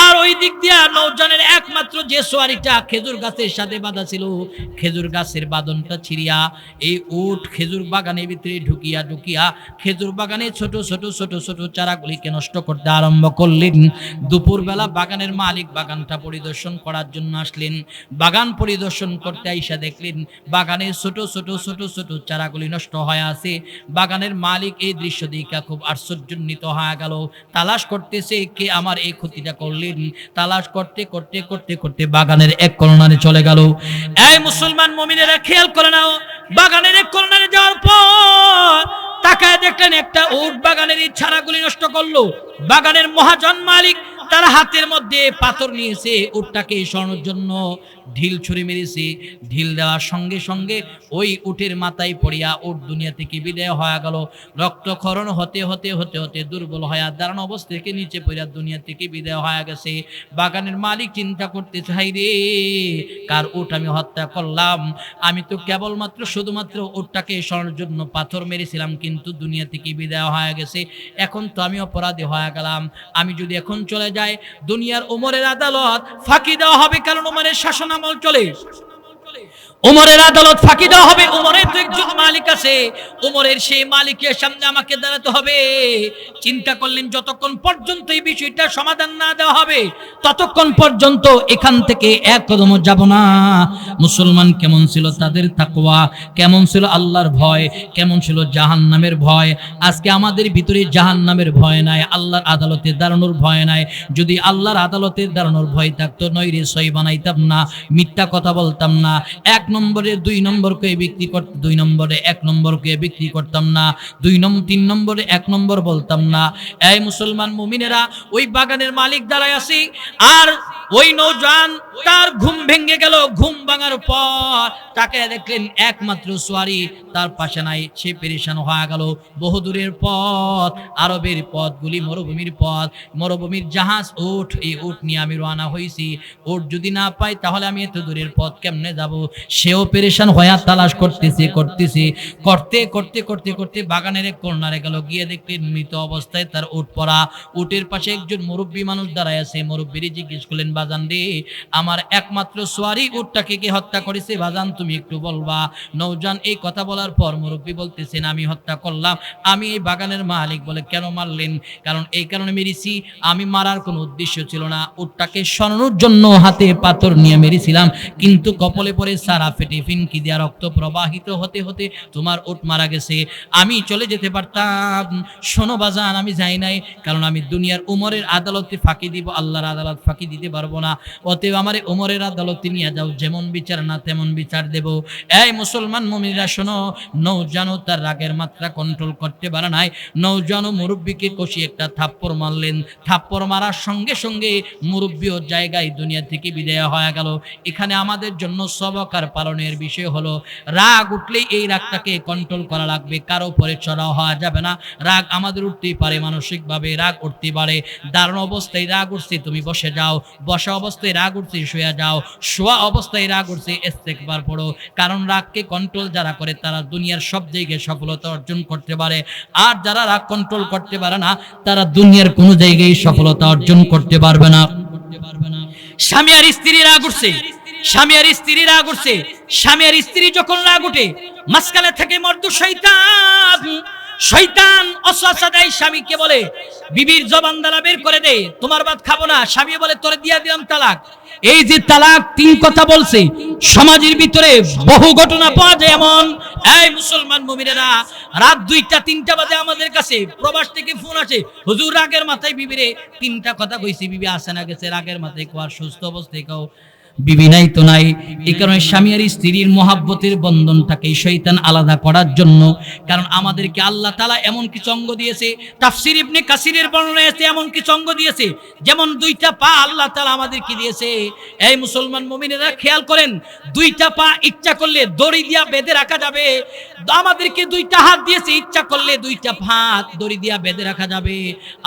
আর ওই দিক দিয়া নওজোয়ানের একমাত্র যে সোয়ারিটা খেজুর গাছের সাথে বাঁধা ছিল, খেজুর গাছের বাঁধনটা ছিড়িয়া এই উট খেজুর বাগানের ভিতরে ঢুকিয়া খেজুর বাগানে ছোট চারাগুলিকে নষ্ট করতে আরম্ভ করলেন। দুপুরবেলা বাগানের মালিক বাগানটা পরিদর্শন করার জন্য আসলেন। বাগান পরিদর্শন করতে আইসা দেখলেন বাগানের ছোট চারাগুলি নষ্ট হয়ে আছে। বাগানের মালিক এই দৃশ্য দেখা খুব আশ্চর্যান্বিত হয়ে গেল। তালাশ করতেছে কে আমার এই ক্ষতিটা করলেন। তালাশ করতে বাগানের এক কর্নারে চলে গেল। এই মুসলমান মুমিনেরা খেয়াল করে নাও, বাগানের এক কর্নারে যাওয়ার পর তাকায় দেখলেন একটা উট বাগানের এই চারাগুলি নষ্ট করলো। বাগানের মহাজন মালিক তার হাতের মধ্যে পাথর নিয়েছে, উটটাকে সরানোর জন্য ঢিল ছুঁড়ে মেরেছে। ঢিল দেওয়ার সঙ্গে ওই উটের মাথায় পড়িয়া উট দুনিয়া থেকে বিদায় হয়ে গেল। রক্তক্ষরণ হতে দুর্বল হয়ে দাঁড়ানো অবস্থা থেকে নিচে পড়িয়া দুনিয়া থেকে বিদায় হয়ে গেছে। বাগানের মালিক চিন্তা করতে চাই রে, কার উট আমি হত্যা করলাম? আমি তো কেবলমাত্র শুধুমাত্র উটটাকে সরানোর জন্য পাথর মেরেছিলাম, কিন্তু দুনিয়া থেকে বিদায় হয়ে গেছে। এখন তো আমি অপরাধী হয়ে গেলাম। আমি যদি এখন চলে যাই, দুনিয়ার ওমরের আদালত ফাঁকি দেওয়া হবে, কারণ ওমরের শাসন আমল চলে। ওমরের আদালত ফাঁকি দেওয়া হবে। ওমরের তো একজন মালিক আছে, ওমরের সেই মালিকের সামনে আমাকে দাঁড়াতে হবে। চিন্তা করলেন যতক্ষণ পর্যন্ত এই বিষয়টা সমাধান না দেওয়া হবে, ততক্ষণ পর্যন্ত এখান থেকে এক কদমও যাব না। মুসলমান কেমন ছিল তাদের তাকওয়া, কেমন ছিল আল্লাহর ভয়, কেমন ছিল জাহান্নামের ভয়। আজকে আমাদের ভিতরে জাহান্নামের ভয় নাই, আল্লাহর আদালতে দাঁড়ানোর ভয় নাই। যদি আল্লাহর আদালতে দাঁড়ানোর ভয় থাকতো, নইরে সই বানাইতাম না, মিথ্যা কথা বলতাম না, 1 নম্বরে 2 নম্বরকে বিক্রি করতে 2 নম্বরে 1 নম্বরকে বিক্রি করতাম না, 3 নম্বরে 1 নম্বর বলতাম না। এই মুসলমান মুমিনেরা, ওই বাগানের মালিক দাঁড়ায় আছে, আর ওই নৌজওয়ান তার ঘুম ভেঙে গেল। ঘুম ভাঙার পর তাকে দেখলেন একমাত্র সোয়ারি তার পাশে নাই। সে পেরেশান হয়ে গেল। বহুদূরের পথ, আরবের পথগুলি মরুভূমির পথ, মরুভূমির জাহাজ, উট। এই উট নিয়ে আমি রওনা হয়েছি। উট যদি না পাই তাহলে আমি এত দূরের পথ কেমনে যাব? সেও পেরেশান হয়ে তালাশ করতে করতে বাগানের এক কর্নারে গেল। গিয়ে দেখলেন মৃত অবস্থায় তার উট পড়া। উটের পাশে একজন মুরব্বী মানুষ দাঁড়ায় আছে। মুরব্বীর জিজ্ঞেস করলেন, বাজান রে, আমার একমাত্র সোয়ারি উটটাকে কে হত্যা করেছে বাজান, তুমি একটু বলবা? নৌজান এই কথা বলার পর মুরব্বী বলতেছেন, আমি হত্যা করলাম, আমি এই বাগানের মালিক। বলে, কেন মারলেন? কারণ এই কারণে মেরেছি, আমি মারার কোনো উদ্দেশ্য ছিল না, উটটাকে সরানোর জন্য হাতে পাথর নিয়ে মেরেছিলাম, কিন্তু কপালে পড়ে সারা ফেটে ফিনকি দেওয়া রক্ত প্রবাহিত হতে হতে তোমার উট মারা গেছে। আমি চলে যেতে পারতাম, শোনো বাজান, আমি যাই নাই, কারণ আমি দুনিয়ার উমরের আদালতে ফাঁকি দিব, আল্লাহর আদালত ফাঁকি দিতে পারবো না। অতএব আমার উমরের আদালতে নিয়ে যাও, যেমন বিচার না তেমন বিচার দেব। এই মুসলমান মুমিনরা শোনো, নৌজানও তার রাগের মাত্রা কন্ট্রোল করতে পারে নাই। নৌজানও মুরব্বীকে কষিয়ে একটা থাপ্পড় মারলেন। থাপ্পড় মারার সঙ্গে সঙ্গে মুরব্বীও জায়গায় দুনিয়া থেকে বিদায় হয়ে গেল। এখানে আমাদের জন্য সবক আর পালনের বিষয় হলো, রাগ উঠলেই এই রাগটাকে কন্ট্রোল করা লাগবে, কারো উপরে চড়াও হওয়া যাবে না। রাগ আমাদের উঠতেই পারে, মানসিকভাবে রাগ উঠতে পারে। দাঁড়ানো অবস্থায় রাগ উঠছে, তুমি বসে যাও। বসা অবস্থায় রাগ উঠছে, শুয়ে যাও। শোয়া অবস্থায় রাগ উঠছে, ইস্তেগফার পড়ো। কারণ রাগকে কন্ট্রোল যারা করে তারা দুনিয়ার সব জায়গায় সফলতা অর্জন করতে পারে। আর যারা রাগ কন্ট্রোল করতে পারে না, তারা দুনিয়ার কোনো জায়গায় সফলতা অর্জন করতে পারবে না। স্বামী আর স্ত্রী রাগ উঠছে, স্বামী আর স্ত্রী রাগ উঠছে। স্বামী আর স্ত্রী যখন রাগ উঠে, মাঝখানে থেকে মর্দ শয়তান, শয়তান ওয়াসওয়াসা দেয় স্বামীকে, বলে বিবির জবান দ্বারা বের করে দে, তোমার ভাত খাবো না। স্বামী বলে, তোরে দিয়া দিলাম তালাক। এই যে তালাক তিন কথা বলছে, সমাজের ভিতরে বহু ঘটনা পাওয়া যায় এমন। এই মুসলমান মুমিনেরা, রাত 2টা 3টা বাজে আমাদের কাছে প্রবাস থেকে ফোন আসে, হুজুর রাগের মাথায় বিবিরে 3টা কথা কইছি, বিবি আসে না গেছে, রাগের মাথায় কোয়ার সুস্থ অবস্থায় কাও বিবি নাই তো নাই। এই কারণে স্বামী আর স্ত্রীর মহাব্বতের বন্ধনটাকে শয়তান আলাদা করার জন্য, কারণ আমাদেরকে আল্লাহ তাআলা এমন কিছু অঙ্গ দিয়েছে, তাফসীর ইবনে কাসিরের বর্ণনায় আছে এমন কিছু অঙ্গ দিয়েছে, যেমন 2টা পা আল্লাহ তাআলা আমাদেরকে দিয়েছে। এই মুসলমান মুমিনেরা খেয়াল করেন, 2টা পা ইচ্ছা করলে দড়ি দিয়া বেঁধে রাখা যাবে। আমাদেরকে 2টা হাত দিয়েছে, ইচ্ছা করলে 2টা হাত দড়ি দিয়া বেঁধে রাখা যাবে।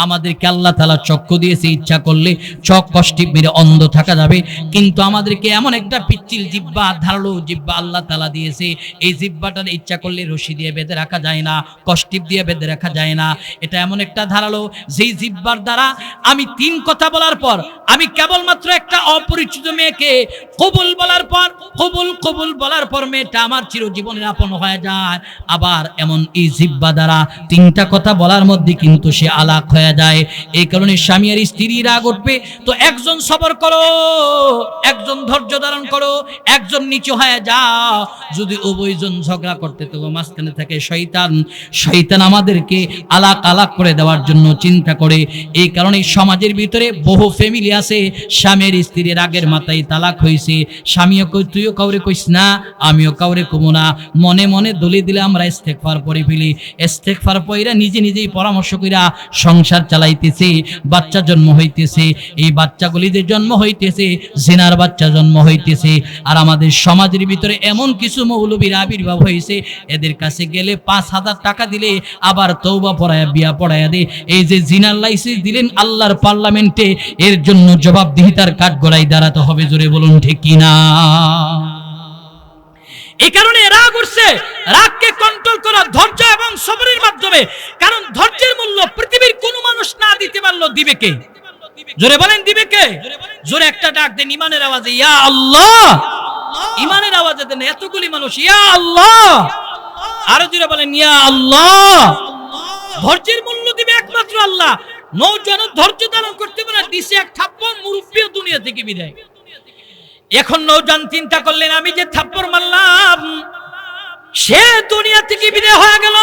আমাদেরকে আল্লাহ তাআলা চক্ষু দিয়েছে, ইচ্ছা করলে চোখ কষ্টি মেরে অন্ধ থাকা যাবে। কিন্তু আমাদেরকে এমন একটা পিচ্ছিল জিহ্বা, ধারালো জিহ্বা আল্লাহ তাআলা দিয়েছে, এই জিহ্বাটা ইচ্ছা করলে রশি দিয়ে বেঁধে রাখা যায় না, কষ্টিপ দিয়ে বেঁধে রাখা যায় না। এটা এমন একটা ধারালো, যেই জিহ্বার দ্বারা আমি 3 কথা বলার পর, আমি কেবলমাত্র একটা অপরিচিত মেয়েকে কবুল বলার পর, কবুল বলার পর মেয়েটা আমার চিরজীবনের আপন হয়ে যায়। আবার এমন এই জিহ্বা দ্বারা 3টা কথা বলার মধ্যে কিন্তু সে আলাক হয়ে যায়। এই কারণে স্বামী আর স্ত্রী রাগ উঠবে তো একজন সবর করো, একজন ধৈর্য ধারণ করো, একজন নিচু হয়ে যাও। যদি উভয়জন ঝগড়া করতে তো মাঝখানে থাকে শয়তান, শয়তান আমাদেরকে আলাক করে দেওয়ার জন্য চিন্তা করে। এই কারণে সমাজের ভিতরে বহু ফ্যামিলি আছে, স্বামীর স্ত্রীর রাগের মাথায় তালাক হয়েছে। স্বামীও কই, তুইও কাউরে কইস না, আমিও কাউরে কমো না, মনে মনে দলে দিলে আমরা ইস্তেগফার পড়ে ফেলি। ইস্তেগফার পড়া নিজে নিজেই পরামর্শ কইরা সংসার চালাইতেছে, বাচ্চা জন্ম হইতেছে। এই বাচ্চাগুলিদের জন্ম হইতেছে, জিনার বাচ্চা জন্ম হইতেছে। আর আমাদের সমাজের ভিতরে এমন কিছু মৌলবীর আবির্ভাব হয়েছে, এদের কাছে গেলে 5,000 টাকা দিলে আবার তওবা পড়ায়া বিয়া পড়ায়া দে। এই যে জিনার লাইসেন্স দিলেন আল্লাহর পার্লামেন্টে, এর জন্য জবাবদিহিতার কাঠগড়ায় দাঁড়াতে হবে। জোরে বলুন ঠিক কিনা? এই কারণে রাগ উঠছে, রাগকে কন্ট্রোল করা ধৈর্য এবং সবরের মাধ্যমে। কারণ ধৈর্যের মূল্য পৃথিবীর কোনো মানুষ না দিতে পারলো, দিবে কে? জোরে বলেন, দিবে কে? জোরে একটা ডাক দেন ইমানের আওয়াজে, ইয়া আল্লাহ। ইমানের আওয়াজে দেন, এতগুলি মানুষ ইয়া আল্লাহ। আরো জোরে বলেন, ইয়া আল্লাহ। ধৈর্যের মূল্য দিবে একমাত্র আল্লাহ। নৌজওয়ান ধৈর্য ধারণ করতে পারে, দিছে এক থাপ্পড়, মুরব্বিও দুনিয়া থেকে বিদায়। এখন নৌজওয়ান চিন্তা করলেন, আমি যে থাপ্পড় মারলাম সে দুনিয়া থেকে বিদায় হয়ে গেল,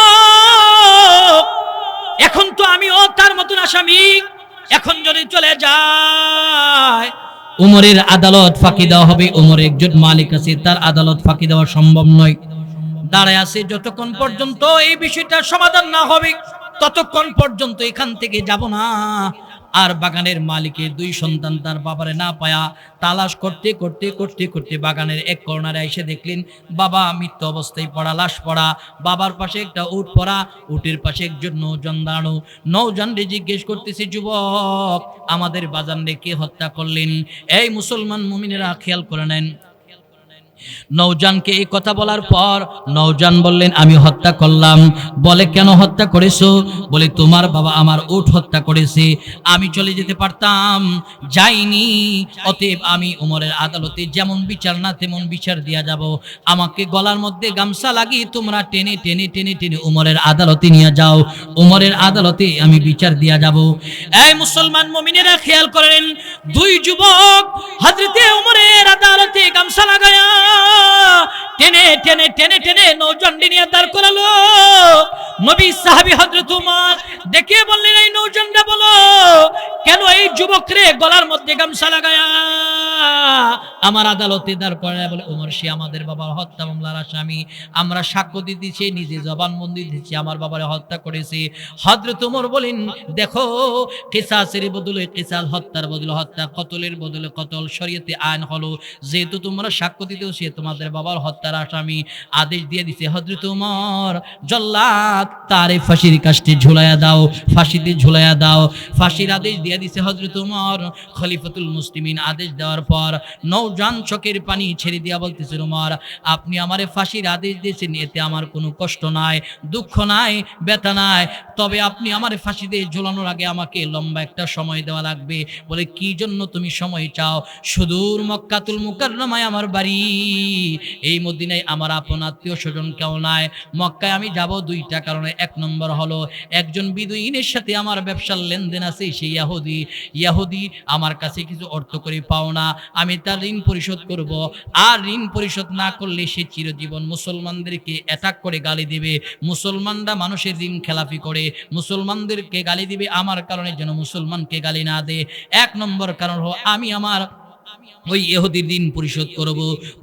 এখন তো আমিও তার মতন আসামি। এখন যদি চলে যায়, উমরের আদালত ফাঁকি দেওয়া হবে। উমরের একজন মালিক আছে, তার আদালত ফাঁকি দেওয়া সম্ভব নয়। দাঁড়ায় আছে, যতক্ষণ পর্যন্ত এই বিষয়টা সমাধান না হবে ততক্ষণ পর্যন্ত এখান থেকে যাব না। আর বাগানের মালিকের দুই সন্তান তার বাবারে না পায়া তালাশ করতে করতে করতে করতে বাগানের এক কর্নারে এসে দেখলেন বাবা মৃত্যু অবস্থায় পড়া, লাশ পড়া, বাবার পাশে একটা উট পড়া, উটের পাশে একজন নৌজান দাঁড়ানো। নৌজানরে জিজ্ঞেস করতেছে, যুবক আমাদের বাজানরে কে হত্যা করলেন? এই মুসলমান মুমিনেরা খেয়াল করে নেন, নৌজানকে এই কথা বলার পর নৌজান বললেন, আমি হত্যা করলাম। বলে, কেন হত্যা করেছো? বলে, তোমার বাবা আমার উট হত্যা করেছে, আমি চলে যেতে পারতাম, যাইনি, অতএব আমি উমরের আদালতে যেমন বিচার না তেমন বিচার দিয়া যাব। আমাকে গলার মধ্যে গামছা লাগিয়ে তোমরা টেনে টেনে টেনে টেনে উমরের আদালতে নিয়ে যাও, উমরের আদালতে আমি বিচার দিয়া যাব। এই মুসলমান মুমিনেরা খেয়াল করেন, দুই যুবক হযরতে উমরের আদালতে গামছা লাগায়া টেনে টেনে টেনে টেনে নৌজানকে নিয়ে দাঁড় করালো। নবী সাহাবী হযরত উমর দেখে বললেন, এই নৌজানটা বলো, কেন এই যুবকরে গলার মধ্যে গামছা লাগায়া আমার আদালতে দাঁড় করায়? বলে, উমর সে আমাদের বাবার হত্যা মামলার আসামি, আমরা সাক্ষ্য দিতেছি, নিজে জবানবন্দি দিচ্ছি আমার বাবারে হত্যা করেছে। হযরত উমর বলেন, দেখো, কিসাসের বদলে কিসাস, হত্যার বদলে হত্যা, কতলের বদলে কতল, শরীয়তে আইন হলো, যেহেতু তোমরা সাক্ষ্য দিতেও সে তোমাদের বাবার হত্যার আসামি, আদেশ দিয়ে দিছে হযরত উমর, জল্লাদ তারে ফাঁসির কাস্টে ঝুলাইয়া দাও, ফাঁসিতে ঝুলাইয়া দাও। ফাঁসির আদেশ দিয়ে দিছে হযরত উমর। খলিফাতুল মুসলিমিন আদেশ দেওয়ার পর নৌজান চোখের পানি ছেড়ে দিয়া বলতেছে, উমর আপনি আমারে ফাঁসির আদেশ দিয়েছেন, এতে আমার কোনো কষ্ট নাই, দুঃখ নাই, ব্যথা নাই, তবে আপনি আমারে ফাঁসিতে ঝুলানোর আগে আমাকে লম্বা একটা সময় দেওয়া লাগবে। বলে, কি জন্য তুমি সময় চাও? সুদূর মক্কাতুল মুকাররমায় আমার বাড়ি, এই মদিনায় আমার আপন আত্মীয় স্বজন কেউ নাই। মক্কায় আমি যাব দুইটা কারণে, এক নম্বর হলো একজন বিদুইনের সাথে আমার ব্যবসার লেনদেন আছে, সেই ইয়াহুদি আমার কাছে কিছু অর্থ করে পাওনা, আমি তার ঋণ পরিশোধ করব, আর ঋণ পরিশোধ না করলে সে চিরজীবন মুসলমানদেরকে অ্যাটাক করে গালি দিবে, মুসলমানরা মানুষের ঋণ খেলাপি করে, মুসলমানদেরকে গালি দিবে, আমার কারণে যেন মুসলমানকে গালি না দে। এক নম্বর কারণ হলো আমি আমার ওই ইহুদির দিন পরিশোধ করব।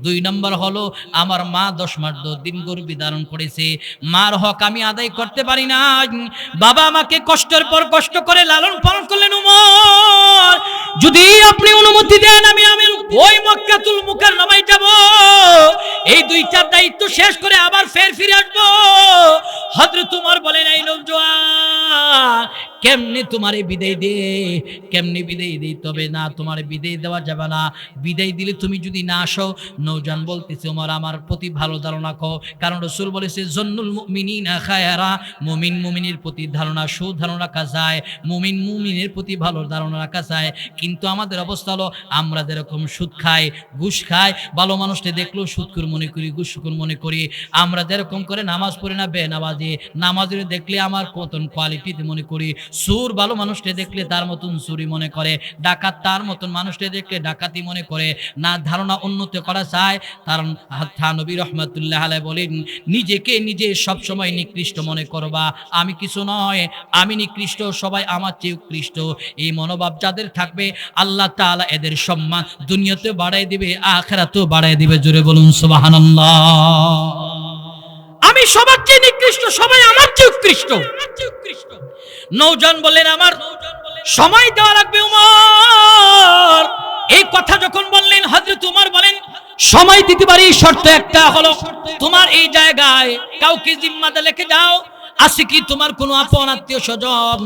দুই নম্বর হলো আমার মা 10 মাস 10 দিন গর্ভে ধারণ করেছে, মার হক আমি আদায় করতে পারি না। বাবা আমাকে কষ্টের পর কষ্ট করে লালন পালন করলেন। উমর যদি আপনি অনুমতি দেন, আমি ওই মক্কাতুল মুকাররমায় যাব, এই দুইটার দায়িত্ব শেষ করে আবার ফিরে আসবো। হযরত উমর বলেন, এই নওজোয়ান কেমনে তোমারে বিদায় দে, কেমনে বিদায় দেই? তবে না, তোমারে বিদায় দেওয়া যাবে না, বিদায় দিলে তুমি যদি না আসো। নওজান বলতেছে, ওমর আমার প্রতি ভালো ধারণা রাখো, কারণ রাসূল বলেছে জন্নুল মুমিনিনা খায়রা, মুমিন মুমিনের প্রতি ধারণা সুধারণা রাখা যায়, মুমিন মুমিনের প্রতি ভালো ধারণা রাখা যায়। কিন্তু আমাদের অবস্থা হলো আমরা যেরকম সুদ খাই, ঘুষ খাই, ভালো মানুষকে দেখলেও সুদখোর মনে করি, ঘুষখোর মনে করি। আমরা যেরকম করে নামাজ পড়ি না বেনামাজি, নামাজের দেখলে আমার মতন কোয়ালিটিতে মনে করি, সুর ভালো মানুষকে দেখলে তার মতন চুরি মনে করে, ডাকাত তার মতন মানুষকে দেখলে ডাকাতি মনে করে না। ধারণা উন্নত করা চায়, কারণ নবী রাহমাতুল্লাহ আলাইহি বলেন, নিজেকে নিজে সব সময় নিকৃষ্ট মনে করবা, আমি কিছু নয়, আমি নিকৃষ্ট, সবাই আমার চেয়ে উৎকৃষ্ট। এই মনোভাব যাদের থাকবে আল্লাহ তাআলা এদের সম্মান দুনিয়াতে বাড়ায় দিবে, আখিরাতেও বাড়ায় দিবে। জোরে বলুন সুবহানাল্লাহ। আমি সবার চেয়ে নিকৃষ্ট, সবাই আমার চেয়ে উৎকৃষ্ট। নওজান বললেন, আমার সময় দেওয়া লাগবে উমর। এই কথা যখন বললেন, হযরত উমর বলেন, সময় দিতে পারি, শর্ত একটা হলো তোমার এই জায়গায় কাউকে জিম্মাদার রেখে যাও, আছে কি তোমার কোনো আপন আত্মীয় স্বজন?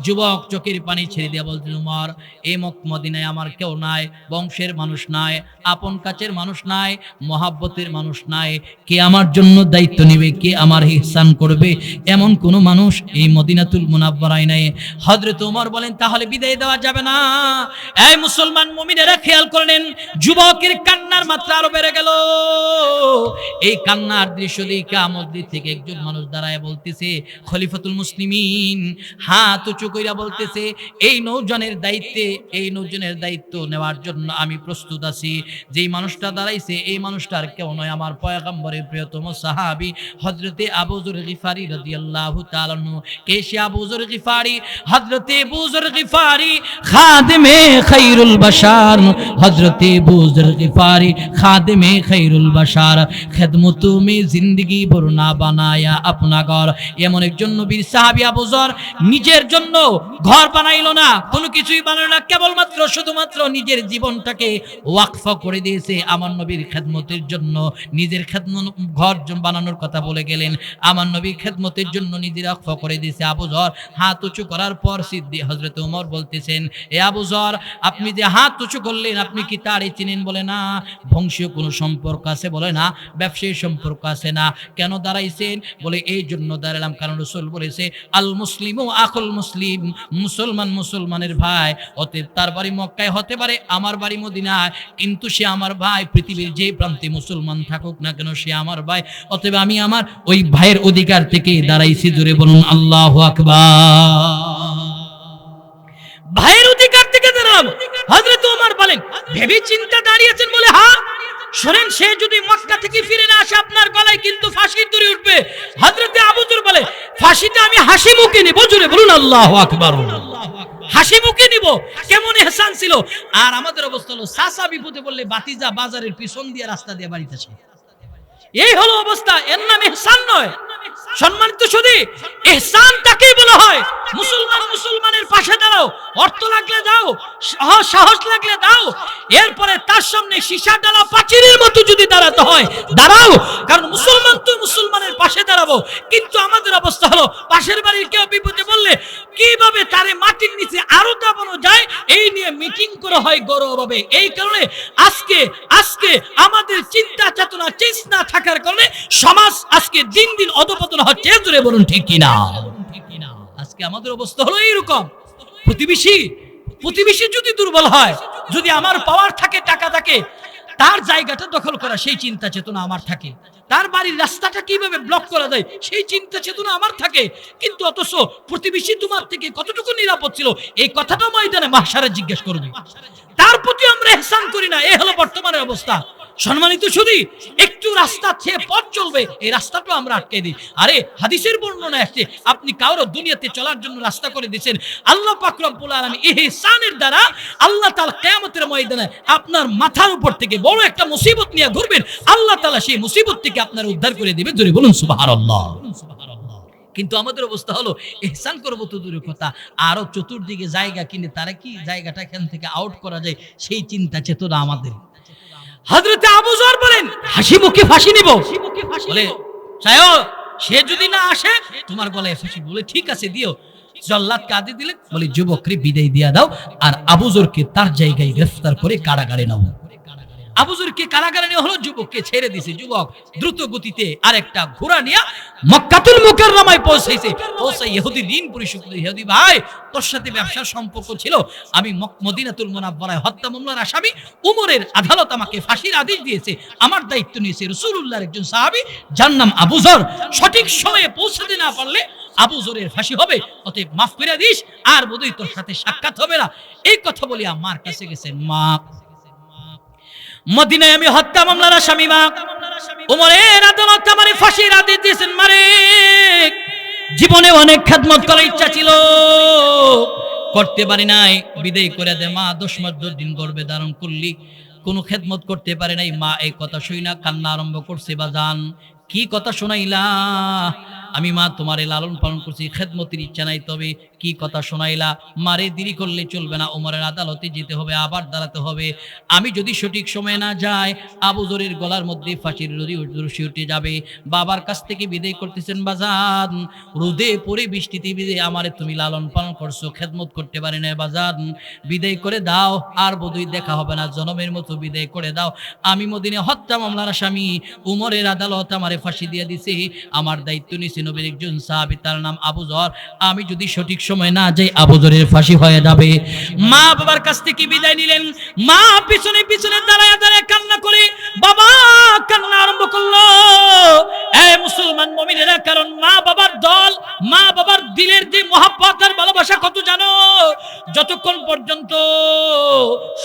যুবক চোখের পানি ছেড়ে দিয়ে বলতেন, উমর এই মদিনায় আমার কেউ নাই, বংশের মানুষ নাই, আপন কাছের মানুষ নাই, মহাব্বতের মানুষ নাই, কে আমার জন্য দায়িত্ব নেবে, কে আমার ইহসান করবে, এমন কোন মানুষ এই মদিনাতুল মুনাওয়ারায় নাই। হযরত উমর বলেন, তাহলে বিদায় দেওয়া যাবে না। এই মুসলমান মুমিনেরা খেয়াল করলেন, যুবকের কান্নার মাত্রা আরো বেড়ে গেল। এই কান্নার দৃশ্য দেখে কিয়ামত থেকে একজন মানুষ দাঁড়ায় বলতেছে, খলিফাতুল মুসলিমিন হাত উঁচু কইরা বলতেছে, এই নৌজনের দায়িত্ব নেওয়ার জন্য আমি প্রস্তুত আছি। যেই মানুষটা দাঁড়াইছে এই মানুষটার কেউ নয়, আমার পয়গম্বরের প্রিয়তম সাহাবী হযরতে আবু যর গিফারি রাদিয়াল্লাহু তাআলা আনহু। কে সে আবু যর গিফারি? হযরতে আবু যর গিফারি খাদেমে খায়রুল বাশার, হযরতে আবু যর গিফারি খাদেমে খায়রুল বাশার, খিদমতু মে জিন্দেগি ভর না বানায়া আপনা ঘর। এমন একজন নবীর সাহাবী আবু যর নিজের জন্য কোনো ঘর বানাইলো না, কোনো কিছুই বানাইলো না, কেবলমাত্র শুধুমাত্র নিজের জীবনটাকে ওয়াকফ করে দিয়েছে আমার নবীর খেদমতের জন্য। নিজের খেদমত ঘর বানানোর কথা বলে গেলেন, আমার নবীর খেদমতের জন্য নিজের ওয়াকফ করে দিয়েছে। আবু যর হাত উঁচু করার পর সিদ্দিক হযরত ওমর বলতেছেন, এ আবু যর, আপনি যে হাত উঁচু করলেন আপনি কি তারই চিনেন? বলে না। বংশীয় কোনো সম্পর্ক আছে? বলে না। ব্যবসায়ী সম্পর্ক আছে? না। কেন দাঁড়াইছেন? বলে এই জন্য দাঁড়ালাম কারণ রাসূল বলেছে আল মুসলিমু আখুল মুসলিম, মুসলমান মুসলমানের ভাই। অতএব তার বাড়ি মক্কায় হতে পারে, আমার বাড়ি মদিনায়, কিন্তু সে আমার ভাই। পৃথিবীর যে প্রান্তে মুসলমান থাকুক না কেন সে আমার ভাই। অতএব আমি আমার ওই ভাইয়ের অধিকার থেকে দাঁড়াইছি। জোরে বলুন আল্লাহু আকবার। ভাইয়ের অধিকার থেকে দাঁড়াম। হযরত ওমর বলেন, ভেবে চিন্তা দাঁড়িয়েছেন? বলে হ্যাঁ। শোনেন, সে যদি মক্কা থেকে ফিরে না আসে আপনার গলায় কিন্তু ফাঁসির দড়ি উঠবে। হযরত আবু যর বলে, ফাঁসিটা আমি হাসি মুখে নিব। জোরে বলুন আল্লাহু আকবার। হাসি মুখে নিব। কেমন ইহসান ছিল। আর আমাদের অবস্থা হলো চাচা বিপদে বললে বাতিজা বাজারের পিছন দিয়ে রাস্তা দিয়ে বাড়িতে আসে। এই হলো অবস্থা। এর নাম ইহসান নয়। সম্মানিত শুধু ইহসান তাকেই বলা হয় মুসলমান মুসলমানের পাশে দাঁড়াও, অর্থ লাগলে দাও, সাহস লাগলে দাও, এরপরে তার সামনে সীসা ডালা পাচিরের মতো যদি দাঁড়াতে হয় দাঁড়াও, কারণ মুসলমান তো মুসলমানের পাশে দাঁড়াবো। কিন্তু আমাদের অবস্থা হলো পাশের বাড়ির কেউ বিপদে বললে কিভাবে তারে মাটির নিচে আরো দাবানো যায় এই নিয়ে মিটিং করা হয় গৌরবভাবে। এই কারণে আজকে আমাদের চিন্তা চেতনা চেঞ্জ না থাকার কারণে সমাজ আজকে দিন দিন অধপতন হচ্ছে। জোরে বলুন ঠিক কিনা? আজকে আমাদের অবস্থা হলো এইরকম। প্রতিবেশী যদি দুর্বল হয়, যদি আমার পাওয়ার থাকে, টাকা থাকে, তার জায়গাটা দখল করা সেই চিন্তা চেতনা আমার থাকে, তার বাড়ির রাস্তাটা কিভাবে ব্লক করা যায় সেই চিন্তা চেতনা আমার থাকে। কিন্তু অথচ প্রতিবেশী তোমার থেকে কতটুকু নিরাপদ ছিল এই কথাটা ময়দানে মাহশারে জিজ্ঞেস করবে। তার প্রতি আমরা ইহসান করি না। এই হলো বর্তমানের অবস্থা। সম্মানিত শুধু একটু রাস্তা ছেড়ে পথ চলবে, এই রাস্তাটা আমরা আটকে দিই। আরে হাদিসের বর্ণনা আসছে আপনি কারো দুনিয়াতে চলার জন্য রাস্তা করে দিয়েছেন, আল্লাহ পাক রব্বুল আলামিন ইহসানের দ্বারা আল্লাহ তাআলা কিয়ামতের ময়দানে আপনার মাথার উপর থেকে বড় একটা মুসিবত নিয়ে ঘুরবেন, আল্লাহ তাআলা সেই মুসিবত থেকে আপনার উদ্ধার করে দিবেন। জোরে বলুন সুবহানাল্লাহ। কিন্তু আমাদের অবস্থা হলো ইহসান করবো তো দূরের কথা, আরো চতুর্দিকে জায়গা কিনে তারা কি জায়গাটা এখান থেকে আউট করা যায় সেই চিন্তা চেতনা আমাদের। হযরত আবু যর বলেন, হাসি মুখে ফাঁসি নিব। বলে সাহেব, সে যদি না আসে তোমার গলায় ফাঁসি। বলে ঠিক আছে দিও। জল্লাদ কাঁদে দিলেন, বলে যুবকরে বিদায় দিয়া দাও আর আবু যরকে তার জায়গায় গ্রেফতার করে কারাগারে নাও। আবু যরকে কারাগারে নেওয়া হলো, যুবককে ছেড়ে দিয়েছে। যুবক দ্রুত গতিতে আরেকটা ঘোড়া নিয়ে মক্কাতুল মুকাররমায় পৌঁছেছে। পৌঁছাই ইহুদি ঋণ পরিশোধ করে, ইহুদি ভাই তোর সাথে ব্যবসার সম্পর্ক ছিল, আমি মদিনাতুল মুনাওয়ারায় হত্যা মামলার আসামি, উমরের আদালত আমাকে ফাঁসির আদেশ দিয়েছে, আমার দায়িত্ব নিয়েছে রাসূলুল্লাহর একজন সাহাবী যার নাম আবু যর। সঠিক সময়ে পৌঁছাতে না পারলে আবু যরের ফাঁসি হবে, অতএব মাফ করে দিস, আর বোধহয় তোর সাথে সাক্ষাৎ হবে না। এই কথা বলি আমার কাছে গেছেন মা। মদিনায় আমি হত্যা মামলার আসামি মা, উমরের আদালত আমারে ফাঁসির আদেশ দিয়েছেন। মারে জীবনে অনেক খেদমত করার ইচ্ছা ছিল, করতে পারি নাই, বিদায় করে দে মা। 10 মাস 10 দিন গর্ভে ধারণ করলি, কোনো খেদমত করতে পারে নাই। মা এই কথা শুই না কান্না আরম্ভ করছে। বাজান কি কথা শোনাইলা? আমি মা তোমারে লালন পালন করছি, খেদমতের ইচ্ছা নাই, তবে কি কথা শোনাইলা? মারে দেরি করলে চলবে না, ওমরের আদালতে যেতে হবে, আবার দাঁড়াতে হবে। আমি যদি সঠিক সময় না যাই আবু যরের গলার মধ্যে ফাঁসির রশি উঠে যাবে। বাবার কাছ থেকে বিদায় করতেছেন। বাজান রোদে পড়ে বৃষ্টিতে ভিজে আমারে তুমি লালন পালন করছো, খেদমত করতে পারি না, বাজান বিদায় করে দাও, আর বোধহয় দেখা হবে না, জনমের মতো বিদায় করে দাও। আমি মদিনায় হত্যা মামলার আসামি, উমরের আদালত আমারে ফাঁসি দিয়ে দিছে, আমার দায়িত্ব নিছে নবীর একজন সাহাবী, তার নাম আবু যর। আমি যদি সঠিক সময় না যাই আবু যরের ফাঁসি হয়ে যাবে। মা বাবার কাছ থেকে বিদায় নিলেন। মা পিছনে পিছনে দাঁড়ায় দাঁড়ায় কান্না করে বাবা কান্না আরম্ভ করলো। এই মুসলমান মুমিনেরা, কারণ মা বাবার দল, মা বাবার দিলের যে মহব্বত আর ভালোবাসা কত জানো? যতক্ষণ পর্যন্ত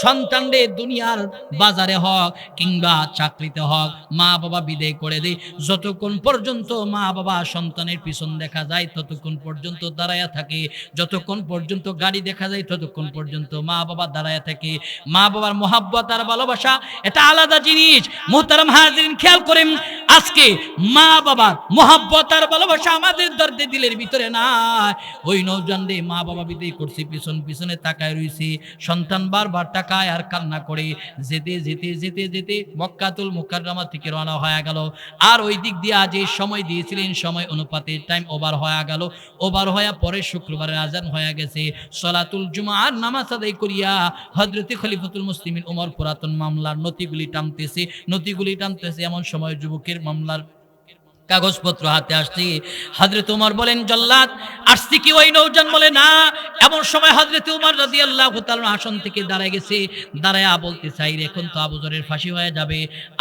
সন্তানদের দুনিয়ার বাজারে হোক কিংবা চাকরিতে হোক মা বাবা বিদায় করে দেয়, যতক্ষণ পর্যন্ত মা বাবা সন্তানের পিছন দেখা যায় ততক্ষণ পর্যন্ত দাঁড়ায়া থাকে, যতক্ষণ পর্যন্ত গাড়ি দেখা যায় ততক্ষণ পর্যন্ত মা বাবা দাঁড়ায়া থাকে। মা বাবার মহব্বত আর ভালোবাসা এটা আলাদা জিনিস। মুহতারাম হাজিরিন, খেয়াল করেন আজকে মা বাবার মহব্বত আর ভালোবাসা আমাদের দর্দে দিলের ভিতরে নাই। ওই নৌজওয়ানদের মা বাবা বিদায় করছে, পিছনে তাকায় রইছে, সন্তান বারবার তাকায় আর কান্না করে। যেতে যেতে যেতে যেতে মক্কাতুল মুকাররমা থেকে রওনা হয়ে গেল। আর ওই দিক দিয়ে আজ এই সময় দিয়েছিলেন, সময় অনুপাতে টাইম ওভার হয়ে গেল। ওভার হয়ে পরে শুক্রবারের আজান হয়ে গেছে। সলাতুল জুমার নামাজ আদায় করিয়া হযরতে খলিফাতুল মুসলিমিন ওমর পুরাতন মামলার নথিগুলি টানতেছে। এমন সময় যুবকের মামলার কাগজপত্র হাতে আসছে। হযরত ওমর বলেন, জল্লাদ আসছে কি? ওই নৌজান বলে, না। এমন সময় হযরত ওমর রাদিয়াল্লাহু তাআলা আসন থেকে দাঁড়ায় গেছে, দাঁড়ায়া বলতে চাই, এখন তো আবু যরের ফাঁসি হয়ে যাবে।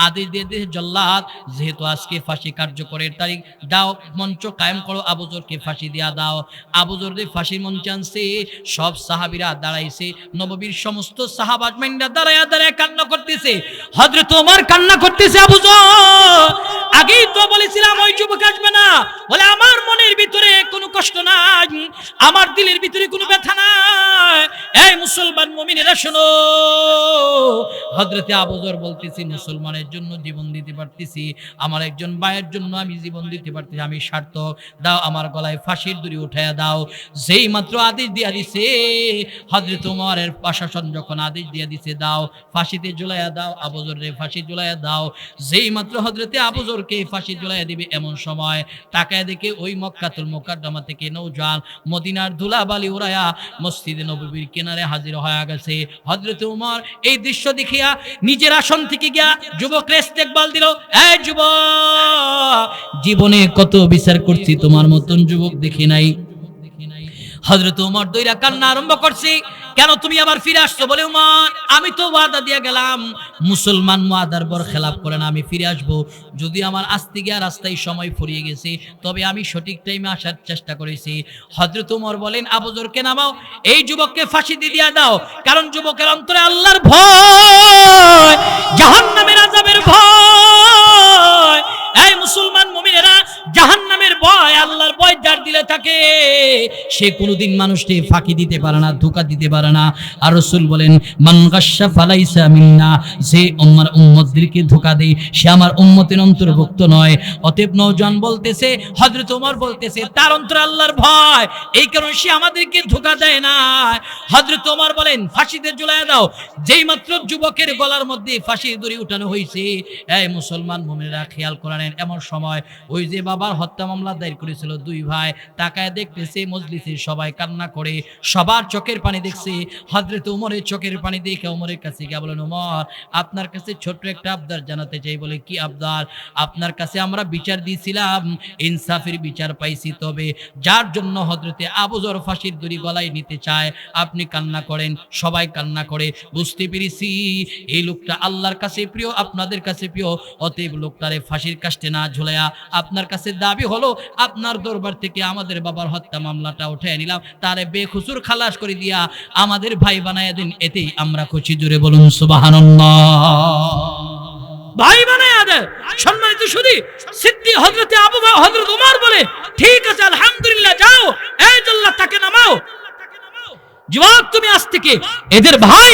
আদেশ দিয়ে দিয়েছে, জল্লাদ যেহেতু আজকে ফাঁসি কার্যকরের তারিখ, দাও, মঞ্চ কায়েম করো, আবু যরকে ফাঁসি দিয়া দাও। আবু যরকে ফাঁসির মঞ্চে আনছে। সব সাহাবীরা দাঁড়াইছে, নববীর সমস্ত সাহাবা আজমাইনরা দাঁড়ায়া দাঁড়ায়া কান্না করতেছে। হযরত ওমর কান্না করতেছে, আবু যর আগেই তো বলেছিলাম ওই যুবক আসবে না। বলে, আমার মনের ভিতরে কোনো কষ্ট নাই, আমার দিলের ভিতরে কোনো ব্যথা নাই। এই মুসলমান মুমিনেরা শোনো, হযরতে আবু যর বলতেছি, মুসলমানের জন্য জীবন দিতে পারতেছি, আমার একজন ভাইয়ের জন্য আমি জীবন দিতে পারতেছি, আমি সার্থক, দাও আমার গলায় ফাঁসির দড়ি উঠাইয়া দাও। যেই মাত্র আদেশ দিয়া দিছে, হযরত ওমরের প্রশাসন যখন আদেশ দিয়া দিছে, দাও ফাঁসিতে ঝুলাইয়া দাও, আবু যরকে ফাঁসি ঝুলাইয়া দাও। যেই মাত্র হযরতে আবু যরকে ফাঁসি ঝুলাইয়া দিবে, এমন সময় তাকায় দেখে ওই মক্কাতুল মুকাররমা থেকে নৌজান মদিনার ধুলাবালি উড়াইয়া মসজিদে নববীর কিনারে হাজির হয়ে গেছে। হযরত ওমর এই দৃশ্য দেখিয়া নিজের আসন থেকে গিয়া যুবককে ইস্তেকবাল দিল। এই যুবক, জীবনে কত বিচার করছি, তোমার মতন যুবক দেখি নাই। হযরত ওমর দইরা কান্না আরম্ভ করছে, কেন তুমি আবার ফিরে আসছো? বলে, ওমর আমি তো ওয়াদা দিয়ে গেলাম, মুসলমান ওয়াদার বর খেলাপ করে না, আমি ফিরে আসবো। যদি আমার আসতে গিয়া রাস্তায় সময় ফুরিয়ে গেছে, তবে আমি সঠিক টাইমে আসার চেষ্টা করেছি। হযরত ওমর বলেন, আবু যরকে নামাও, এই যুবককে ফাঁসি দিয়ে দাও, কারণ যুবকের অন্তরে আল্লাহর ভয়, জাহান্নামের আযাবের ভয়। এই মুসলমান মুমিনেরা, জাহান্নামের ভয়, আল্লাহর ভয় যার দিলে থাকে, সে কোনোদিন মানুষকে ফাঁকি দিতে পারে না, ধোঁকা দিতে পারে না। আর রাসূল বলেন, মান গাশশা ফালাইসা মিন্না, যে আমার উম্মতদেরকে ধোঁকা দেয়, সে আমার উম্মতের অন্তর্ভুক্ত নয়। অতএব নওজওয়ান বলতেছে, হযরত ওমর বলতেছে, তার অন্তরে আল্লাহর ভয়, এই কারণে সে আমাদেরকে ধোঁকা দেয় না। হযরত ওমর বলেন, ফাঁসিতে ঝুলাইয়া দাও। যেই মাত্র যুবকের গলার মধ্যে ফাঁসির দড়ি উঠানো হয়েছে, এই মুসলমান মুমিনেরা খেয়াল করেন, এমন সময় ওই যে বাবার হত্যা মামলা দায়ের করেছিল দুই ভাই, তাকায় দেখতেছে মজলিসের সবাই কান্না করে, সবার চোখের পানি দেখছে। হযরত ওমরের চোখের পানি দেখে ওমরের কাছে গিয়ে বলেন, ওমর আপনার কাছে ছোট্ট একটা আবদার জানাতে চাই। বলে, কি আবদার? আপনার কাছে আমরা বিচার দিয়েছিলাম, ইনসাফের বিচার পাইছি, তবে যার জন্য হযরতে আবু যর ফাঁসির দড়ি গলায় নিতে চায়, আপনি কান্না করেন, সবাই কান্না করে। বুঝতে পেরেছি এই লোকটা আল্লাহর কাছে প্রিয়, আপনাদের কাছে প্রিয়, অতএব লোকটারে ফাঁসির কাস্টে না ঝুলাইয়া আপনার কাছে দাবি হলো, আপনার দরবার থেকে আমাদের বাবার হত্যা মামলাটা উঠে নিলাম, তারে বেকসুর খালাস করে দিয়া আমাদের ভাই বানায় দিন, এতেই আমরা খুশি। জুড়ে বলুন সুবহানাল্লাহ। ভাই বানায় দেন। সম্মানিত সুধী, সিদ্দিক হযরতে আবু বকর, হযরত ওমর বলে, ঠিক আছে আলহামদুলিল্লাহ, যাও, এই জল্লাদ তাকে নামাও। যুবক, তুমি আজ থেকে এদের ভাই,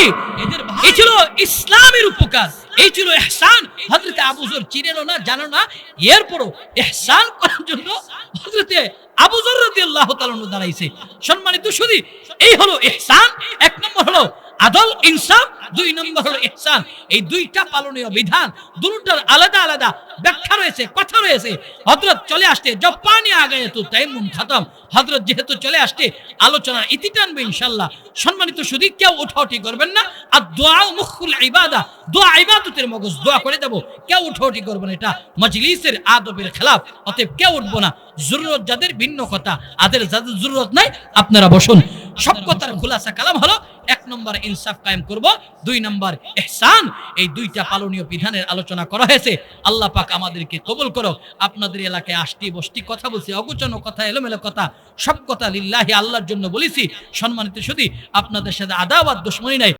এই ছিল ইসলামের উপকার, এই ছিল ইহসান। হযরতে আবু যর চিনেন না, জানো না, এরপরও ইহসান করার জন্য হযরতে আবু যর রাদিয়াল্লাহু তাআলা দাঁড়াইছে। সম্মানিত সুধী, এই হলো ইহসান। এক নম্বর হলো আদল ইনসাফ, দুই নম্বর হলো ইহসান। এই দুইটা পালনীয় বিধান, দুটোর আলাদা আলাদা ব্যাখ্যা রয়েছে, কথা রয়েছে। হযরত চলে আসতে জব পানি আগে তো তাইমুম খতম। হযরত যেহেতু চলে আসতে আলোচনার ইতি টানবে ইনশাআল্লাহ। সম্মানিত সুধী, কেউ উঠাউঠি করবেন না। আর দোয়া মুখুল ইবাদা, দোয়া ইবাদতের মগজ, দোয়া করে দেব, কেউ উঠাউঠি করবেন, এটা মজলিসের আদবের খেলাফ। অতএব কেউ উঠবো না। জরুরত যাদের ভিন্ন কথা, আদের যাদের জরুরত নাই আপনারা বসুন। সব কথার খুলাসা কালাম হলো, এক নম্বর ইনসাফ কায়েম করব, দুই নম্বর ইহসান। এই দুইটা পালনীয় বিধানের আলোচনা করা হয়েছে। আল্লাহ পাক আমাদেরকে কবুল করুক। আপনাদের এলাকায় আষ্টি বষ্টি কথা বলছি, অগুচনো কথা, এলোমেলো কথা, সব কথা লিল্লাহি আল্লাহর জন্য বলেছি। সম্মানিত সুধী, আপনাদের সাথে আদাওয়াত দুশমনী নাই।